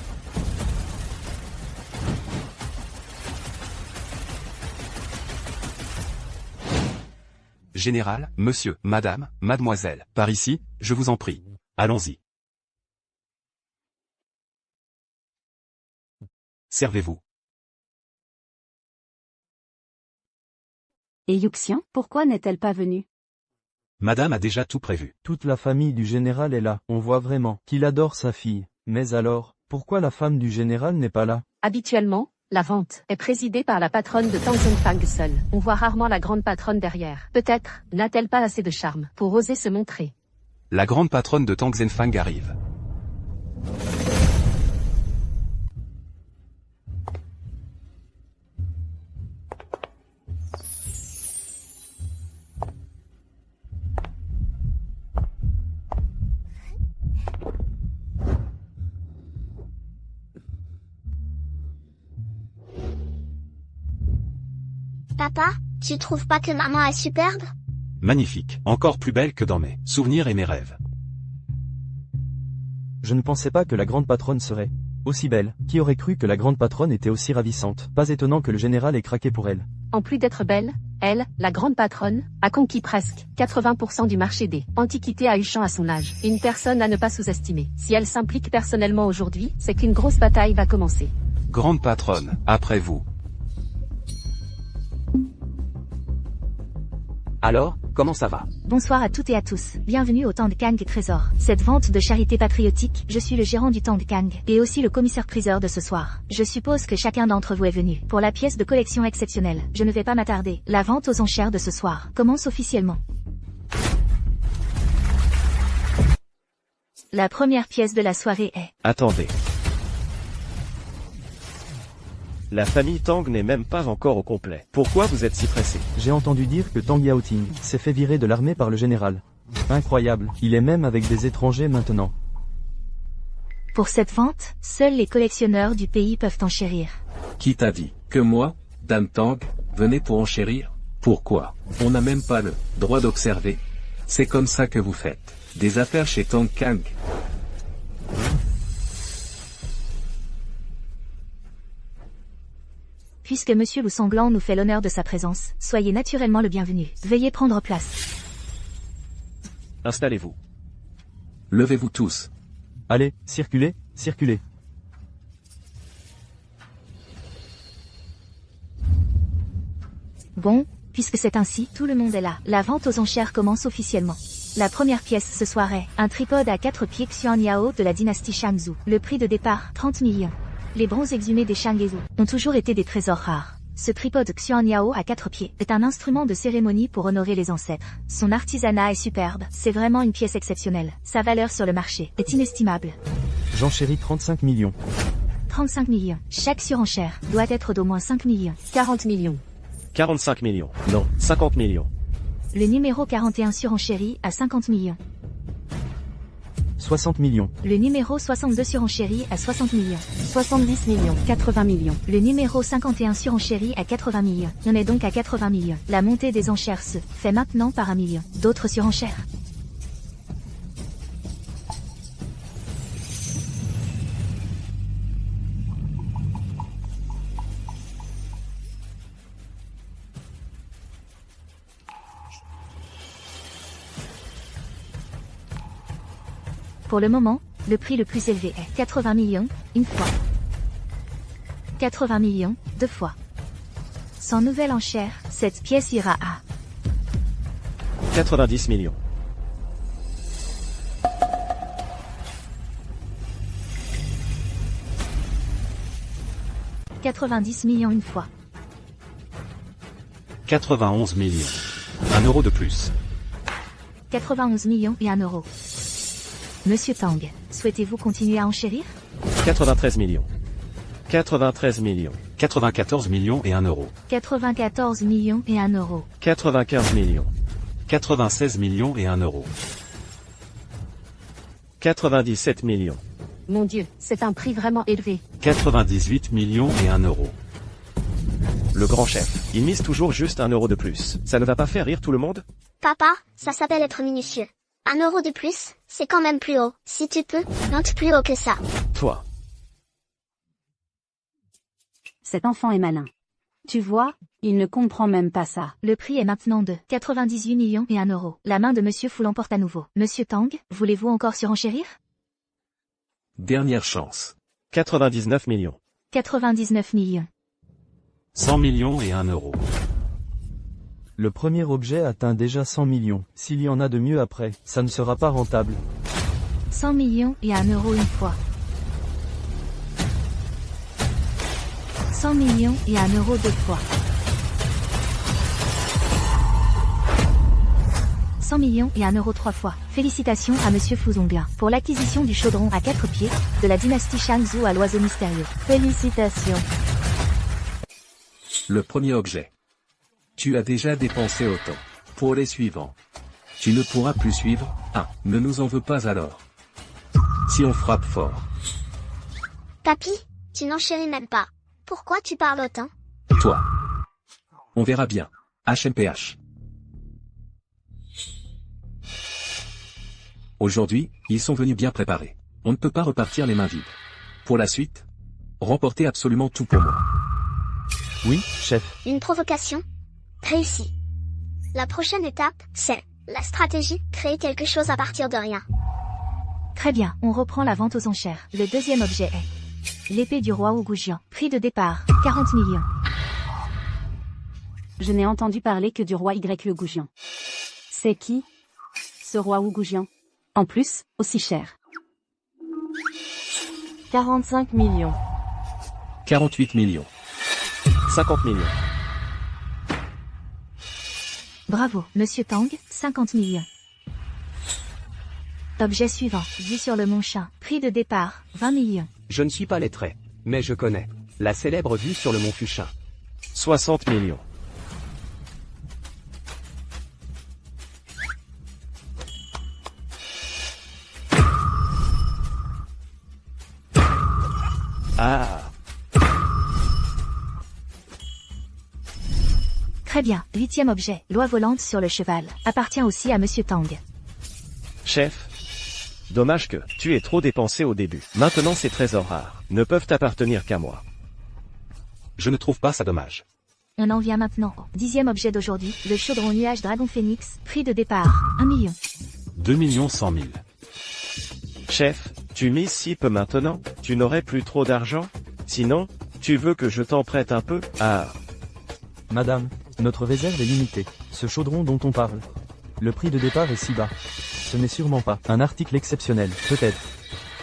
Général, monsieur, madame, mademoiselle, par ici, je vous en prie. allons-y. Servez-vous. Et Yuxian, pourquoi n'est-elle pas venue? Madame a déjà tout prévu. Toute la famille du général est là. On voit vraiment qu'il adore sa fille. Mais alors, pourquoi la femme du général n'est pas là? Habituellement, la vente est présidée par la patronne de Tang Zhenfang seule. On voit rarement la grande patronne derrière. Peut-être n'a-t-elle pas assez de charme pour oser se montrer. La grande patronne de Tang Zhenfang arrive. Papa, tu trouves pas que maman est superbe? Magnifique. Encore plus belle que dans mes souvenirs et mes rêves. Je ne pensais pas que la grande patronne serait aussi belle. Qui aurait cru que la grande patronne était aussi ravissante? Pas étonnant que le général ait craqué pour elle. En plus d'être belle, elle, la grande patronne, a conquis presque 80% du marché des antiquités à Yuchan à son âge. Une personne à ne pas sous-estimer. Si elle s'implique personnellement aujourd'hui, c'est qu'une grosse bataille va commencer. Grande patronne, après vous. Alors, comment ça va? Bonsoir à toutes et à tous. Bienvenue au Tang Kang Trésor. Cette vente de charité patriotique, je suis le gérant du Tang Kang, et aussi le commissaire-priseur de ce soir. Je suppose que chacun d'entre vous est venu pour la pièce de collection exceptionnelle. Je ne vais pas m'attarder. La vente aux enchères de ce soir commence officiellement. La première pièce de la soirée est... Attendez. La famille Tang n'est même pas encore au complet. Pourquoi vous êtes si pressé? J'ai entendu dire que Tang Yaoting s'est fait virer de l'armée par le général. Incroyable, il est même avec des étrangers maintenant. Pour cette vente, seuls les collectionneurs du pays peuvent enchérir. Qui t'a dit que moi, Dame Tang, venais pour enchérir? Pourquoi? On n'a même pas le droit d'observer. C'est comme ça que vous faites des affaires chez Tang Kang. Puisque Monsieur Loup Sanglant nous fait l'honneur de sa présence, soyez naturellement le bienvenu. Veuillez prendre place. Installez-vous. Levez-vous tous. Allez, circulez, circulez. Bon, puisque c'est ainsi, tout le monde est là. La vente aux enchères commence officiellement. La première pièce ce soir est un tripode à 4 pieds Xuan Yao de la dynastie Shangzhou. Le prix de départ, 30 millions. Les bronzes exhumés des Shangzhou ont toujours été des trésors rares. Ce tripode Xuan Yao à 4 pieds est un instrument de cérémonie pour honorer les ancêtres. Son artisanat est superbe, c'est vraiment une pièce exceptionnelle. Sa valeur sur le marché est inestimable. J'enchéris 35 millions. 35 millions. Chaque surenchère doit être d'au moins 5 millions. 40 millions. 45 millions. Non, 50 millions. Le numéro 41 surenchérit à 50 millions. 60 millions. Le numéro 62 surenchérit à 60 millions. 70 millions. 80 millions. Le numéro 51 surenchérit à 80 millions. On est donc à 80 millions. La montée des enchères se fait maintenant par 1 million. D'autres surenchères. Pour le moment, le prix le plus élevé est 80 millions, une fois. 80 millions, deux fois. Sans nouvelle enchère, cette pièce ira à 90 millions. 90 millions une fois. 91 millions. 1 euro de plus. 91 millions et 1 euro. Monsieur Tang, souhaitez-vous continuer à enchérir? 93 millions. 93 millions. 94 millions et 1 euro. 94 millions et 1 euro. 95 millions. 96 millions et 1 euro. 97 millions. Mon Dieu, c'est un prix vraiment élevé. 98 millions et 1 euro. Le grand chef, il mise toujours juste 1 euro de plus. Ça ne va pas faire rire tout le monde? Papa, ça s'appelle être minutieux. 1 euro de plus, c'est quand même plus haut. Si tu peux, note plus haut que ça. Toi. Cet enfant est malin. Tu vois, il ne comprend même pas ça. Le prix est maintenant de 98 millions et 1 euro. La main de Monsieur Fu l'emporte à nouveau. Monsieur Tang, voulez-vous encore surenchérir? Dernière chance. 99 millions. 99 millions. 100 millions et 1 euro. Le premier objet atteint déjà 100 millions. S'il y en a de mieux après, ça ne sera pas rentable. 100 millions et 1 euro une fois. 100 millions et 1 euro deux fois. 100 millions et 1 euro trois fois. Félicitations à Monsieur Fu Zongbin pour l'acquisition du chaudron à 4 pieds de la dynastie Shangzhou à l'oiseau mystérieux. Félicitations. Le premier objet. Tu as déjà dépensé autant. Pour les suivants. Tu ne pourras plus suivre. Ne nous en veux pas alors. Si on frappe fort. Papy, tu n'enchéris même pas. Pourquoi tu parles autant? Toi. On verra bien. HMPH. Aujourd'hui, ils sont venus bien préparés. On ne peut pas repartir les mains vides. Pour la suite, remportez absolument tout pour moi. Oui, chef. Une provocation? Réussi. La prochaine étape, c'est la stratégie, créer quelque chose à partir de rien. Très bien, on reprend la vente aux enchères. Le deuxième objet est l'épée du roi Wugujian. Prix de départ, 40 millions. Je n'ai entendu parler que du roi Y Wugujian. C'est qui, ce roi Wugujian? En plus, aussi cher. 45 millions. 48 millions. 50 millions. Bravo, Monsieur Tang, 50 millions. Objet suivant, vue sur le Mont Chin. Prix de départ, 20 millions. Je ne suis pas lettré, mais je connais. La célèbre vue sur le mont Fuchin. 60 millions. Ah. Très bien, huitième objet, loi volante sur le cheval. Appartient aussi à Monsieur Tang. Chef. Dommage que tu aies trop dépensé au début. Maintenant ces trésors rares ne peuvent appartenir qu'à moi. Je ne trouve pas ça dommage. On en vient maintenant au dixième objet d'aujourd'hui, le chaudron nuage Dragon Phoenix. Prix de départ, 1 million. 2 100 000. Chef, tu mises si peu maintenant, tu n'aurais plus trop d'argent? Sinon, tu veux que je t'en prête un peu? Ah. Madame, notre réserve est limitée. Ce chaudron dont on parle. Le prix de départ est si bas. Ce n'est sûrement pas un article exceptionnel, peut-être.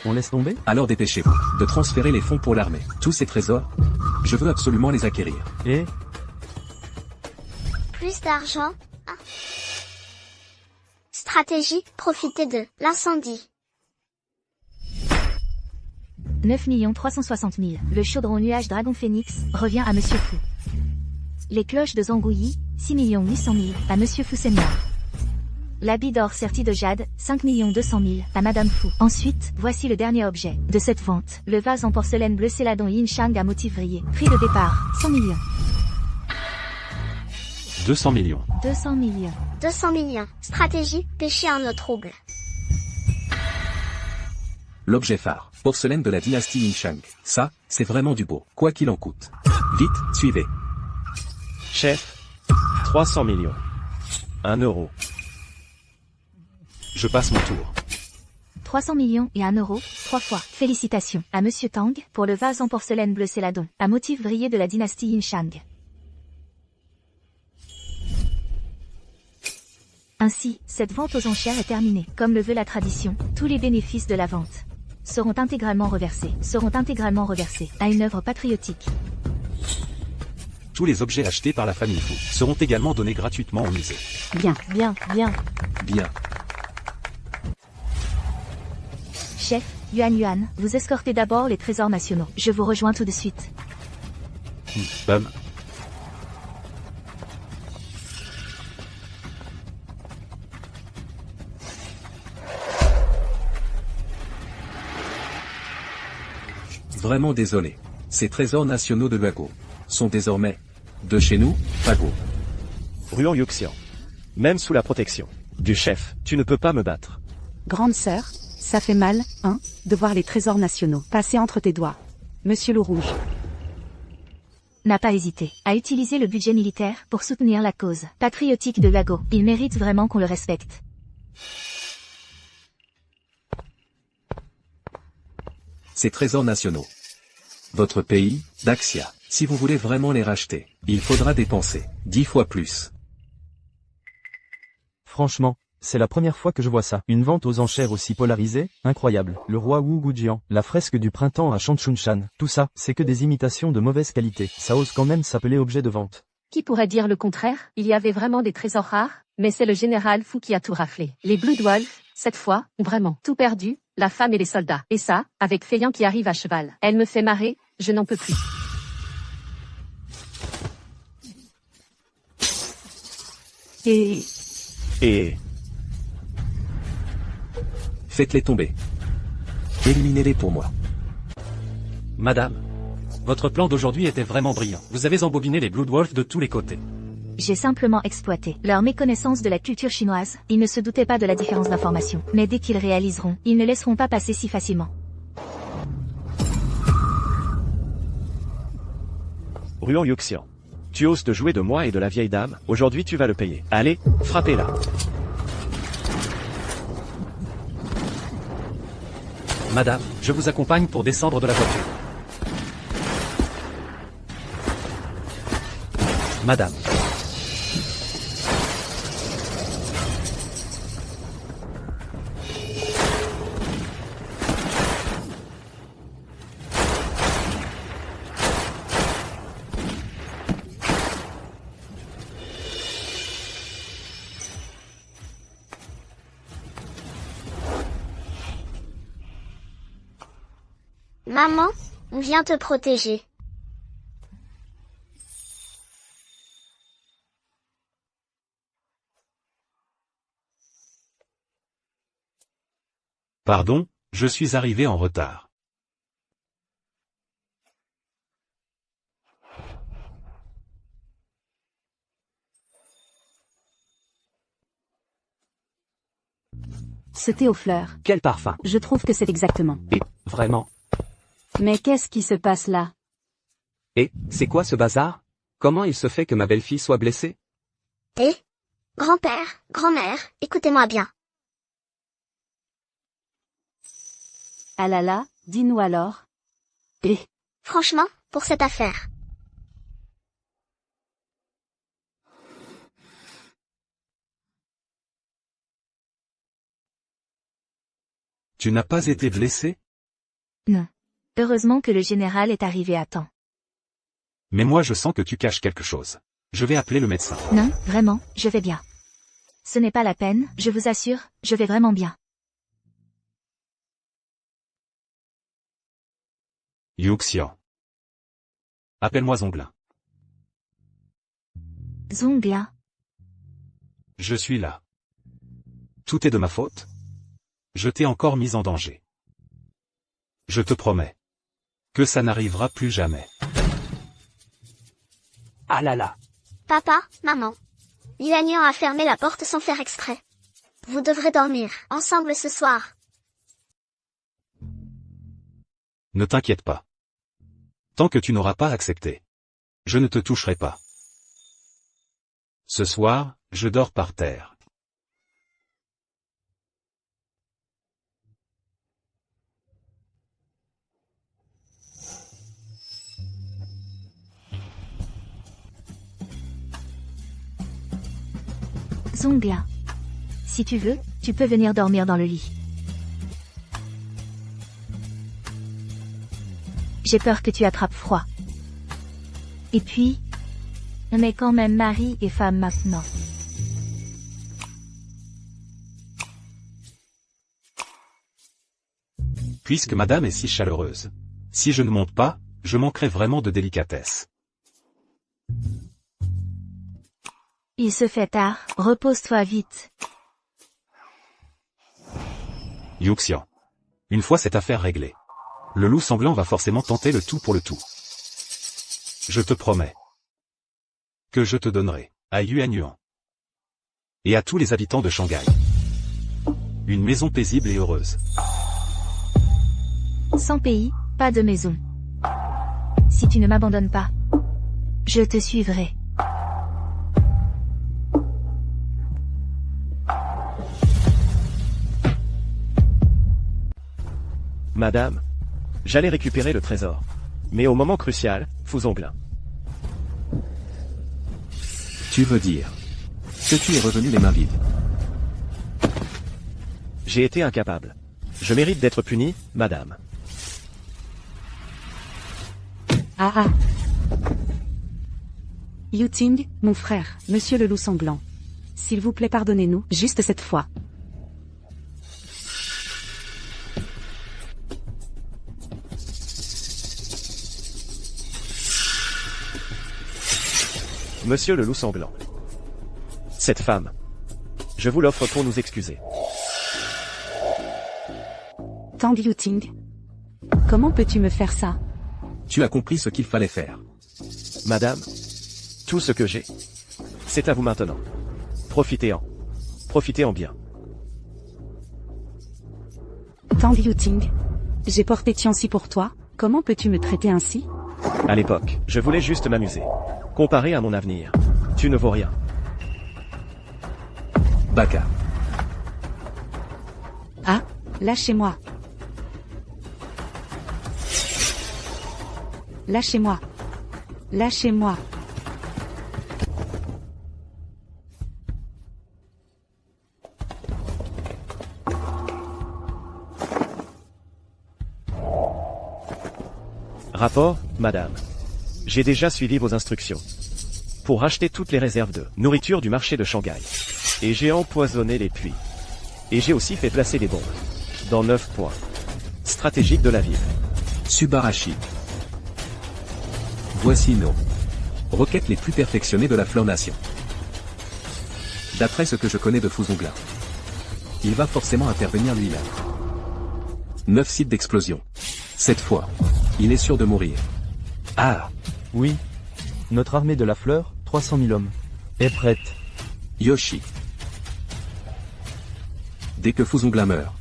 On laisse tomber? Alors dépêchez-vous de transférer les fonds pour l'armée. Tous ces trésors, je veux absolument les acquérir. Et Plus d'argent? Stratégie, profiter de l'incendie. 9 360 000. Le chaudron nuage Dragon Phoenix revient à Monsieur Fu. Les cloches de Zangouyi, 6 800 000 à Monsieur Fu Senior. L'habit d'or serti de jade, 5 200 000 à Madame Fu. Ensuite, voici le dernier objet de cette vente. Le vase en porcelaine bleu Céladon Yin Shang à motif vrillé. Prix de départ, 100 millions. 200 millions. 200 millions. 200 millions. Stratégie, pêcher un eau trouble. L'objet phare, porcelaine de la dynastie Yinshang. Ça, c'est vraiment du beau, quoi qu'il en coûte. Vite, suivez. Chef. 300 millions. 1 euro. Je passe mon tour. 300 millions et 1 euro, 3 fois. Félicitations à Monsieur Tang pour le vase en porcelaine bleu Céladon, à motif vrillé de la dynastie Yinshang. Ainsi, cette vente aux enchères est terminée. Comme le veut la tradition, tous les bénéfices de la vente seront intégralement reversés à une œuvre patriotique. Tous les objets achetés par la famille Fu seront également donnés gratuitement au musée. Bien. Bien. Bien. Chef, Yuan, vous escortez d'abord les trésors nationaux. Je vous rejoins tout de suite. Bum. Vraiment désolé. Ces trésors nationaux de Bago sont désormais de chez nous, Bago. Ruan Yuxian. Même sous la protection du chef, tu ne peux pas me battre. Grande sœur, ça fait mal, hein, de voir les trésors nationaux passer entre tes doigts. Monsieur Loup Rouge. N'a pas hésité à utiliser le budget militaire pour soutenir la cause patriotique de Bago. Il mérite vraiment qu'on le respecte. Ces trésors nationaux. Votre pays, Daxia. Si vous voulez vraiment les racheter, il faudra dépenser 10 fois plus. Franchement, c'est la première fois que je vois ça. Une vente aux enchères aussi polarisée, incroyable. Le roi Wu Gujian, la fresque du printemps à Shanchunshan, tout ça, c'est que des imitations de mauvaise qualité. Ça ose quand même s'appeler objet de vente. Qui pourrait dire le contraire? Il y avait vraiment des trésors rares, mais c'est le général Fu qui a tout raflé. Les Blood Wolf, cette fois, ont vraiment tout perdu, la femme et les soldats. Et ça, avec Feiyan qui arrive à cheval. Elle me fait marrer, je n'en peux plus. Et... Faites-les tomber. Éliminez-les pour moi. Madame, votre plan d'aujourd'hui était vraiment brillant. Vous avez embobiné les Blood Wolf de tous les côtés. J'ai simplement exploité leur méconnaissance de la culture chinoise. Ils ne se doutaient pas de la différence d'information. Mais dès qu'ils réaliseront, ils ne laisseront pas passer si facilement. Ruan Yuxian. Tu oses te jouer de moi et de la vieille dame, aujourd'hui tu vas le payer. Allez, frappez-la. Madame, je vous accompagne pour descendre de la voiture. Madame. Maman, on vient te protéger. Pardon, je suis arrivé en retard. Ce thé aux fleurs. Quel parfum. Je trouve que c'est exactement. Et, vraiment. Mais qu'est-ce qui se passe là? Et, c'est quoi ce bazar? Comment il se fait que ma belle-fille soit blessée? Et grand-père, grand-mère, écoutez-moi bien. Ah là là, dis-nous alors. Et franchement, pour cette affaire. Tu n'as pas été blessé? Non. Heureusement que le général est arrivé à temps. Mais moi je sens que tu caches quelque chose. Je vais appeler le médecin. Non, vraiment, je vais bien. Ce n'est pas la peine, je vous assure, je vais vraiment bien. Yuxian. Appelle-moi Zonglin. Zonglin. Je suis là. Tout est de ma faute. Je t'ai encore mis en danger. Je te promets que ça n'arrivera plus jamais. Ah là là. Papa, maman. Yuan a fermé la porte sans faire exprès. Vous devrez dormir ensemble ce soir. Ne t'inquiète pas. Tant que tu n'auras pas accepté, je ne te toucherai pas. Ce soir, je dors par terre. Zonglin. Si tu veux, tu peux venir dormir dans le lit. J'ai peur que tu attrapes froid. Et puis, on est quand même mari et femme maintenant. Puisque madame est si chaleureuse. Si je ne monte pas, je manquerai vraiment de délicatesse. Il se fait tard, repose-toi vite. Yuxian. Une fois cette affaire réglée, le loup sanglant va forcément tenter le tout pour le tout. Je te promets que je te donnerai, à Yuanyuan et à tous les habitants de Shanghai, une maison paisible et heureuse. Sans pays, pas de maison. Si tu ne m'abandonnes pas, je te suivrai. Madame, j'allais récupérer le trésor. Mais au moment crucial, Fuzonglin. Tu veux dire que tu es revenu les mains vides? J'ai été incapable. Je mérite d'être puni, madame. Ah ah. Yuting, mon frère, monsieur le loup sanglant. S'il vous plaît, pardonnez-nous, juste cette fois. Monsieur le loup sanglant. Cette femme. Je vous l'offre pour nous excuser. Tang Yuting. Comment peux-tu me faire ça? Tu as compris ce qu'il fallait faire. Madame, tout ce que j'ai, c'est à vous maintenant. Profitez-en. Profitez-en bien. Tang Yuting. J'ai porté Tianxi pour toi, comment peux-tu me traiter ainsi? À l'époque, je voulais juste m'amuser. Comparé à mon avenir, tu ne vaux rien. Baka. Ah, lâchez-moi. Lâchez-moi. Lâchez-moi. Rapport, madame. J'ai déjà suivi vos instructions. Pour racheter toutes les réserves de nourriture du marché de Shanghai. Et j'ai empoisonné les puits. Et j'ai aussi fait placer des bombes. Dans 9 points stratégiques de la ville. Subarashi. Voici nos roquettes les plus perfectionnées de la Fleur Nation. D'après ce que je connais de Fuzonglin, il va forcément intervenir lui-même. 9 sites d'explosion. Cette fois, il est sûr de mourir. Ah, Oui. Notre armée de la fleur, 300 000 hommes, est prête. Yoshi. Dès que Fuzonglin meurt,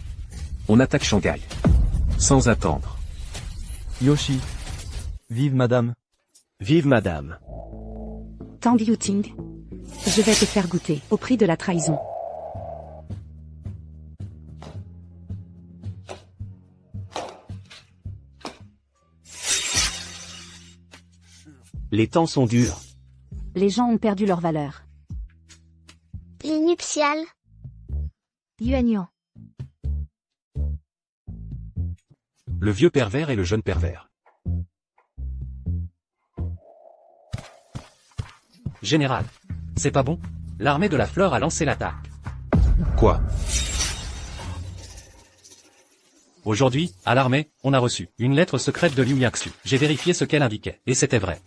on attaque Shanghai. Sans attendre. Yoshi. Vive madame. Vive madame. Tang Yuting. Je vais te faire goûter, au prix de la trahison. Les temps sont durs. Les gens ont perdu leur valeur. Les nuptiales. Yuanyuan. le vieux pervers et le jeune pervers. Général. C'est pas bon? L'armée de la fleur a lancé l'attaque. Quoi? Aujourd'hui, à l'armée, on a reçu une lettre secrète de Liu Yaxu. J'ai vérifié ce qu'elle indiquait, et c'était vrai.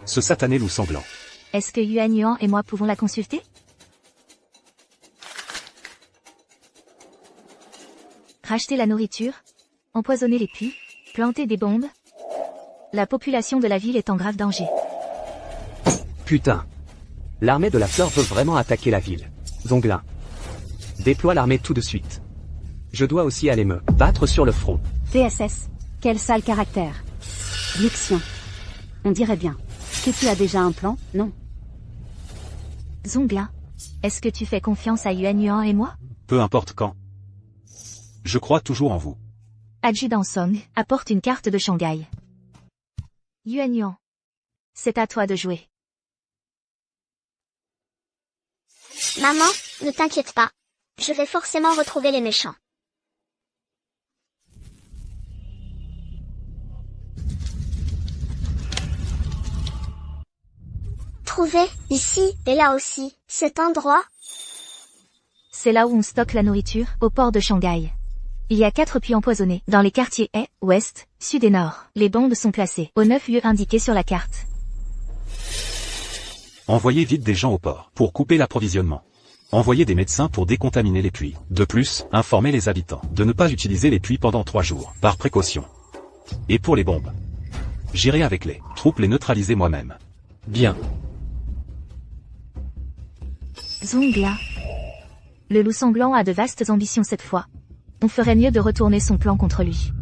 Ce satané loup sanglant. Est-ce que Yuanyuan et moi pouvons la consulter? Racheter la nourriture, empoisonner les puits, planter des bombes. La population de la ville est en grave danger. Putain. L'armée de la fleur veut vraiment attaquer la ville. Zonglin. Déploie l'armée tout de suite. Je dois aussi aller me battre sur le front. TSS. Quel sale caractère. Luxian. On dirait bien. Que tu as déjà un plan, non? Zonglin. Est-ce que tu fais confiance à Yuanyuan et moi? Peu importe quand. Je crois toujours en vous. Adjudant Song, apporte une carte de Shanghai. Yuanyuan. C'est à toi de jouer. Maman, ne t'inquiète pas. Je vais forcément retrouver les méchants. Trouver, ici, et là aussi, cet endroit. C'est là où on stocke la nourriture, au port de Shanghai. Il y a 4 puits empoisonnés, dans les quartiers Est, Ouest, Sud et Nord. Les bombes sont placées, aux 9 lieux indiqués sur la carte. Envoyez vite des gens au port, pour couper l'approvisionnement. Envoyez des médecins pour décontaminer les puits. De plus, informez les habitants de ne pas utiliser les puits pendant 3 jours, par précaution. Et pour les bombes, j'irai avec les troupes les neutraliser moi-même. Bien. Zongla. Le loup sanglant a de vastes ambitions cette fois. On ferait mieux de retourner son plan contre lui.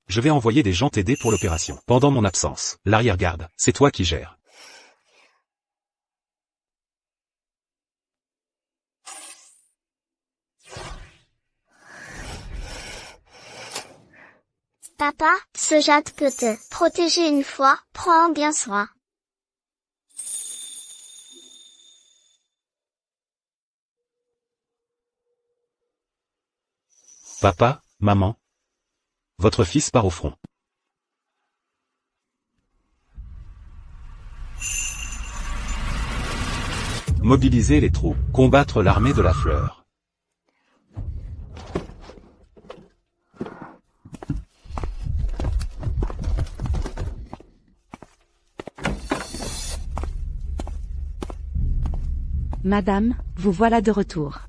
Je vais envoyer des gens t'aider pour l'opération. Pendant mon absence, l'arrière-garde, c'est toi qui gères. Papa, ce jade peut te protéger une fois, prends bien soin. Papa, maman. Votre fils part au front. Mobiliser les troupes, combattre l'armée de la fleur. Madame, vous voilà de retour.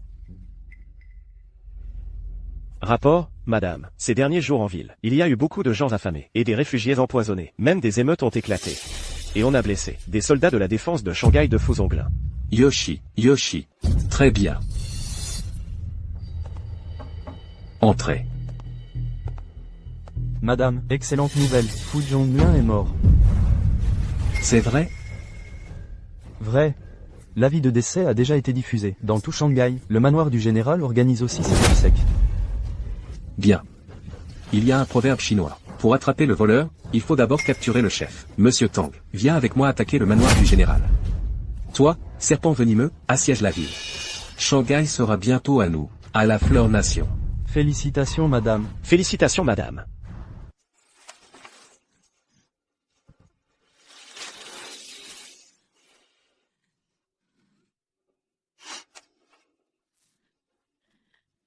Rapport, madame. Ces derniers jours en ville, il y a eu beaucoup de gens affamés, et des réfugiés empoisonnés. Même des émeutes ont éclaté. Et on a blessé des soldats de la défense de Shanghai de Fuzonglin. Yoshi. Très bien. Entrez. Madame, excellente nouvelle, Fu Zhonglin est mort. C'est vrai? Vrai. L'avis de décès a déjà été diffusé. Dans tout Shanghai, le manoir du général organise aussi ses obsèques. Bien. Il y a un proverbe chinois. Pour attraper le voleur, il faut d'abord capturer le chef. Monsieur Tang, viens avec moi attaquer le manoir du général. Toi, serpent venimeux, assiège la ville. Shanghai sera bientôt à nous, à la Fleur Nation. Félicitations madame. Félicitations madame.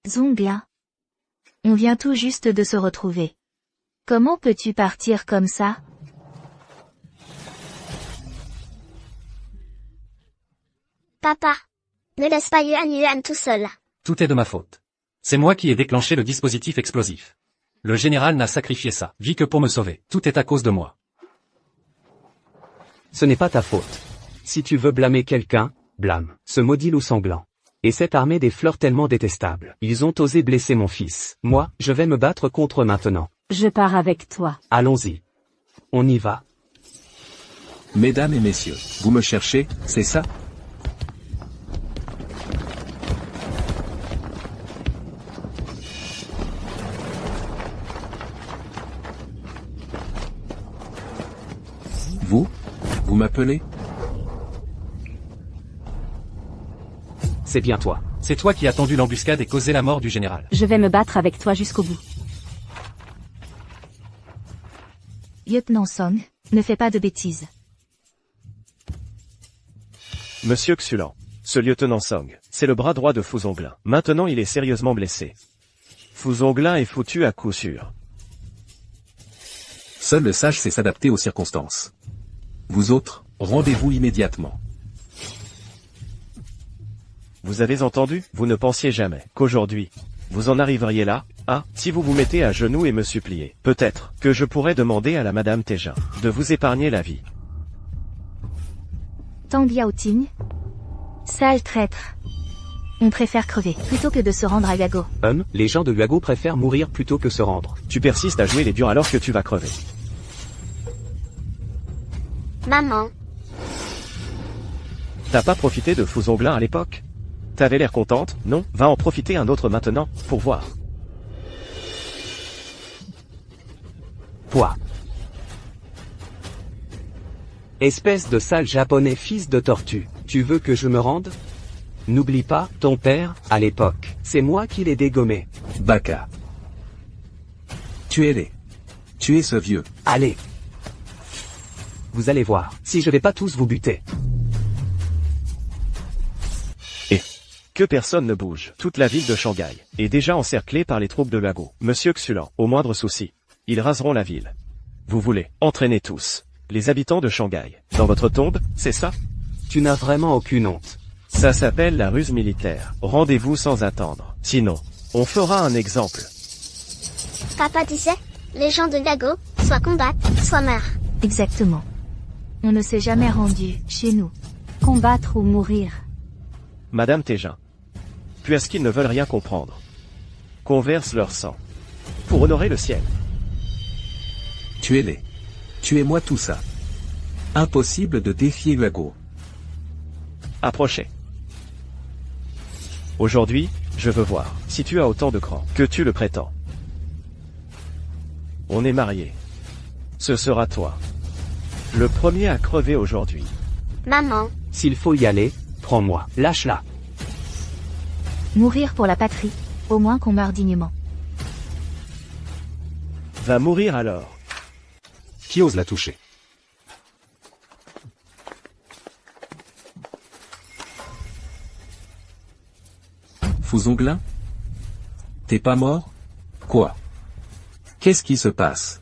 Zongla. On vient tout juste de se retrouver. Comment peux-tu partir comme ça? Papa, ne laisse pas Yuan tout seul. Tout est de ma faute. C'est moi qui ai déclenché le dispositif explosif. Le général n'a sacrifié sa vie que pour me sauver. Tout est à cause de moi. Ce n'est pas ta faute. Si tu veux blâmer quelqu'un, blâme ce maudit loup sanglant. Et cette armée des fleurs tellement détestable. Ils ont osé blesser mon fils. Moi, je vais me battre contre eux maintenant. Je pars avec toi. Allons-y. On y va. Mesdames et messieurs, vous me cherchez, c'est ça? Vous m'appelez? C'est bien toi. C'est toi qui as tendu l'embuscade et causé la mort du général. Je vais me battre avec toi jusqu'au bout. Lieutenant Song, ne fais pas de bêtises. Monsieur Xulan, ce lieutenant Song, c'est le bras droit de Fuzonglin. Maintenant il est sérieusement blessé. Fuzonglin est foutu à coup sûr. Seul le sage sait s'adapter aux circonstances. Vous autres, rendez-vous immédiatement. Vous avez entendu? Vous ne pensiez jamais qu'aujourd'hui, vous en arriveriez là? Ah, si vous vous mettez à genoux et me suppliez, peut-être que je pourrais demander à la Madame Tejin de vous épargner la vie. Tang Yaoting. Sale traître. On préfère crever, plutôt que de se rendre à Yago. Les gens de Huago préfèrent mourir plutôt que se rendre. Tu persistes à jouer les durs alors que tu vas crever. Maman. T'as pas profité de Fuzonglin à l'époque? T'avais l'air contente, non? Va en profiter un autre maintenant, pour voir. poids. Espèce de sale japonais fils de tortue, tu veux que je me rende? N'oublie pas, ton père, à l'époque, c'est moi qui l'ai dégommé. Baka. Tuez-les. Tuez ce vieux. Allez. Vous allez voir, si je vais pas tous vous buter. Et que personne ne bouge. Toute la ville de Shanghai est déjà encerclée par les troupes de Lago. Monsieur Xulan, au moindre souci, ils raseront la ville. Vous voulez entraîner tous les habitants de Shanghai dans votre tombe, c'est ça? Tu n'as vraiment aucune honte. Ça s'appelle la ruse militaire. Rendez-vous sans attendre. Sinon, on fera un exemple. Papa disait, les gens de Lago, soit combattent, soit meurent. Exactement. On ne s'est jamais rendu chez nous. Combattre ou mourir. Madame Tégin, puisqu'ils ne veulent rien comprendre, qu'on verse leur sang pour honorer le ciel. Tuez-les. Tuez-moi tout ça. Impossible de défier Lago. Approchez. Aujourd'hui, je veux voir si tu as autant de cran que tu le prétends. On est mariés. Ce sera toi. Le premier à crever aujourd'hui. Maman. S'il faut y aller, prends-moi, lâche-la. Mourir pour la patrie, au moins qu'on meure dignement. Va mourir alors. Qui ose la toucher? Fouzonglin? T'es pas mort? Quoi? Qu'est-ce qui se passe?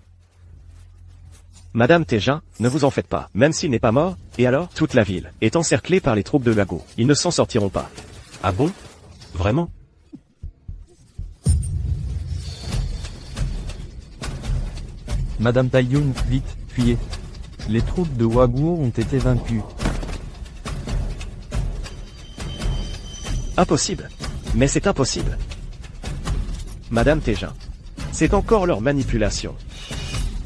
Madame Tégin, ne vous en faites pas. Même s'il n'est pas mort, et alors, toute la ville est encerclée par les troupes de Lago. Ils ne s'en sortiront pas. Ah bon? Vraiment? Madame Taiyun, vite, fuyez. Les troupes de Waguo ont été vaincues. Impossible. Mais c'est impossible. Madame Tégin, c'est encore leur manipulation.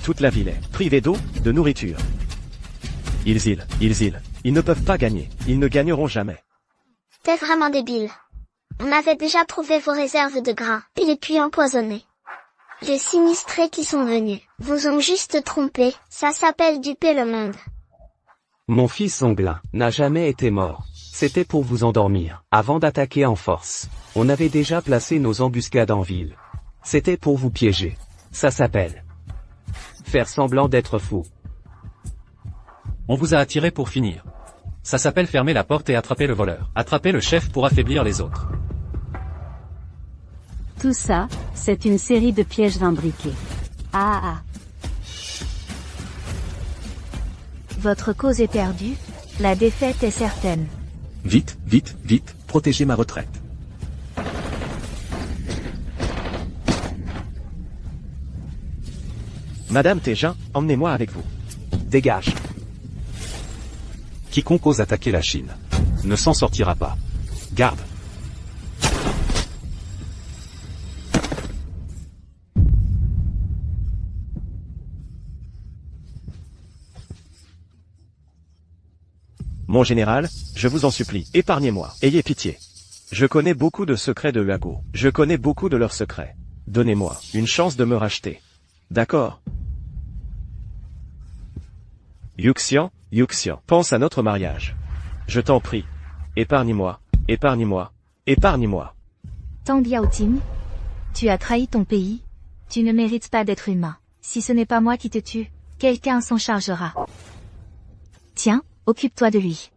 Toute la ville est privée d'eau, de nourriture. Ils ne peuvent pas gagner. Ils ne gagneront jamais. T'es vraiment débile. On avait déjà trouvé vos réserves de grains, et les puits empoisonnés. Les sinistrés qui sont venus vous ont juste trompé, ça s'appelle duper le monde. Mon fils Zonglin n'a jamais été mort. C'était pour vous endormir, avant d'attaquer en force. On avait déjà placé nos embuscades en ville. C'était pour vous piéger. Ça s'appelle faire semblant d'être fou. On vous a attiré pour finir. Ça s'appelle fermer la porte et attraper le voleur. Attraper le chef pour affaiblir les autres. Tout ça, c'est une série de pièges imbriqués. Ah. Votre cause est perdue, la défaite est certaine. Vite, vite, vite, protégez ma retraite. Madame Tégin, emmenez-moi avec vous. Dégage. Quiconque ose attaquer la Chine ne s'en sortira pas. Garde. Mon général, je vous en supplie, épargnez-moi, ayez pitié. Je connais beaucoup de secrets de Lago. Je connais beaucoup de leurs secrets. Donnez-moi une chance de me racheter. D'accord? Yuxian, pense à notre mariage. Je t'en prie. Épargne-moi, épargne-moi, épargne-moi. Tang Yaoting, tu as trahi ton pays. Tu ne mérites pas d'être humain. Si ce n'est pas moi qui te tue, quelqu'un s'en chargera. Tiens, occupe-toi de lui.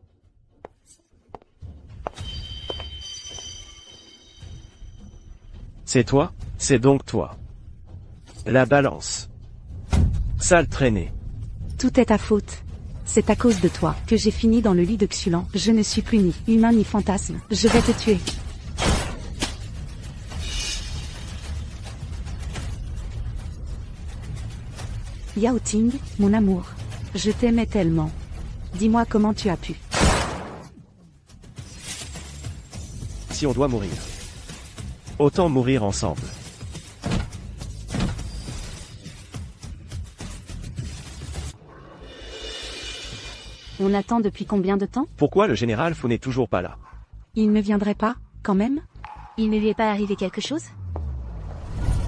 C'est toi? C'est donc toi. La balance. Sale traînée. Tout est ta faute. C'est à cause de toi que j'ai fini dans le lit de Xulan. Je ne suis plus ni humain ni fantasme. Je vais te tuer. Yao Ting, mon amour. Je t'aimais tellement. Dis-moi comment tu as pu. Si on doit mourir, autant mourir ensemble. On attend depuis combien de temps? Pourquoi le général Fu n'est toujours pas là? Il ne viendrait pas, quand même? Il ne lui est pas arrivé quelque chose?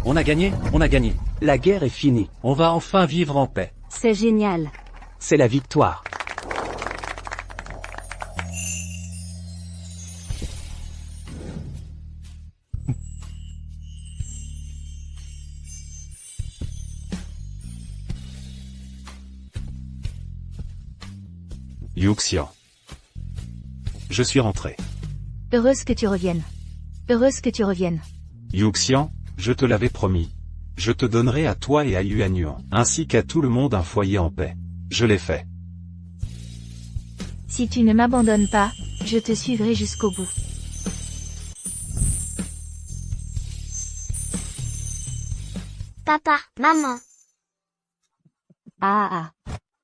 On a gagné, on a gagné. La guerre est finie. On va enfin vivre en paix. C'est génial. C'est la victoire. Yuxian. Je suis rentré. Heureuse que tu reviennes. Heureuse que tu reviennes. Yuxian, je te l'avais promis. Je te donnerai à toi et à Yuanyuan, ainsi qu'à tout le monde un foyer en paix. Je l'ai fait. Si tu ne m'abandonnes pas, je te suivrai jusqu'au bout. Papa, maman. Ah.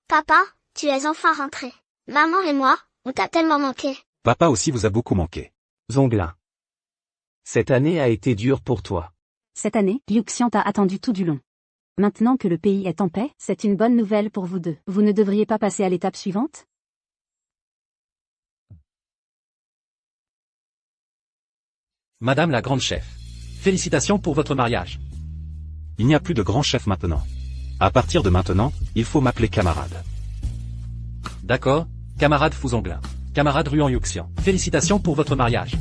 Papa, tu es enfin rentré. Maman et moi, on t'a tellement manqué. Papa aussi vous a beaucoup manqué. Zonglin. Cette année a été dure pour toi. Cette année, Yuxian t'a attendu tout du long. Maintenant que le pays est en paix, c'est une bonne nouvelle pour vous deux. Vous ne devriez pas passer à l'étape suivante? Madame la grande chef. Félicitations pour votre mariage. Il n'y a plus de grand chef maintenant. À partir de maintenant, il faut m'appeler camarade. D'accord, camarade Fuzonglin. Camarade Ruan Yuxian. Félicitations pour votre mariage.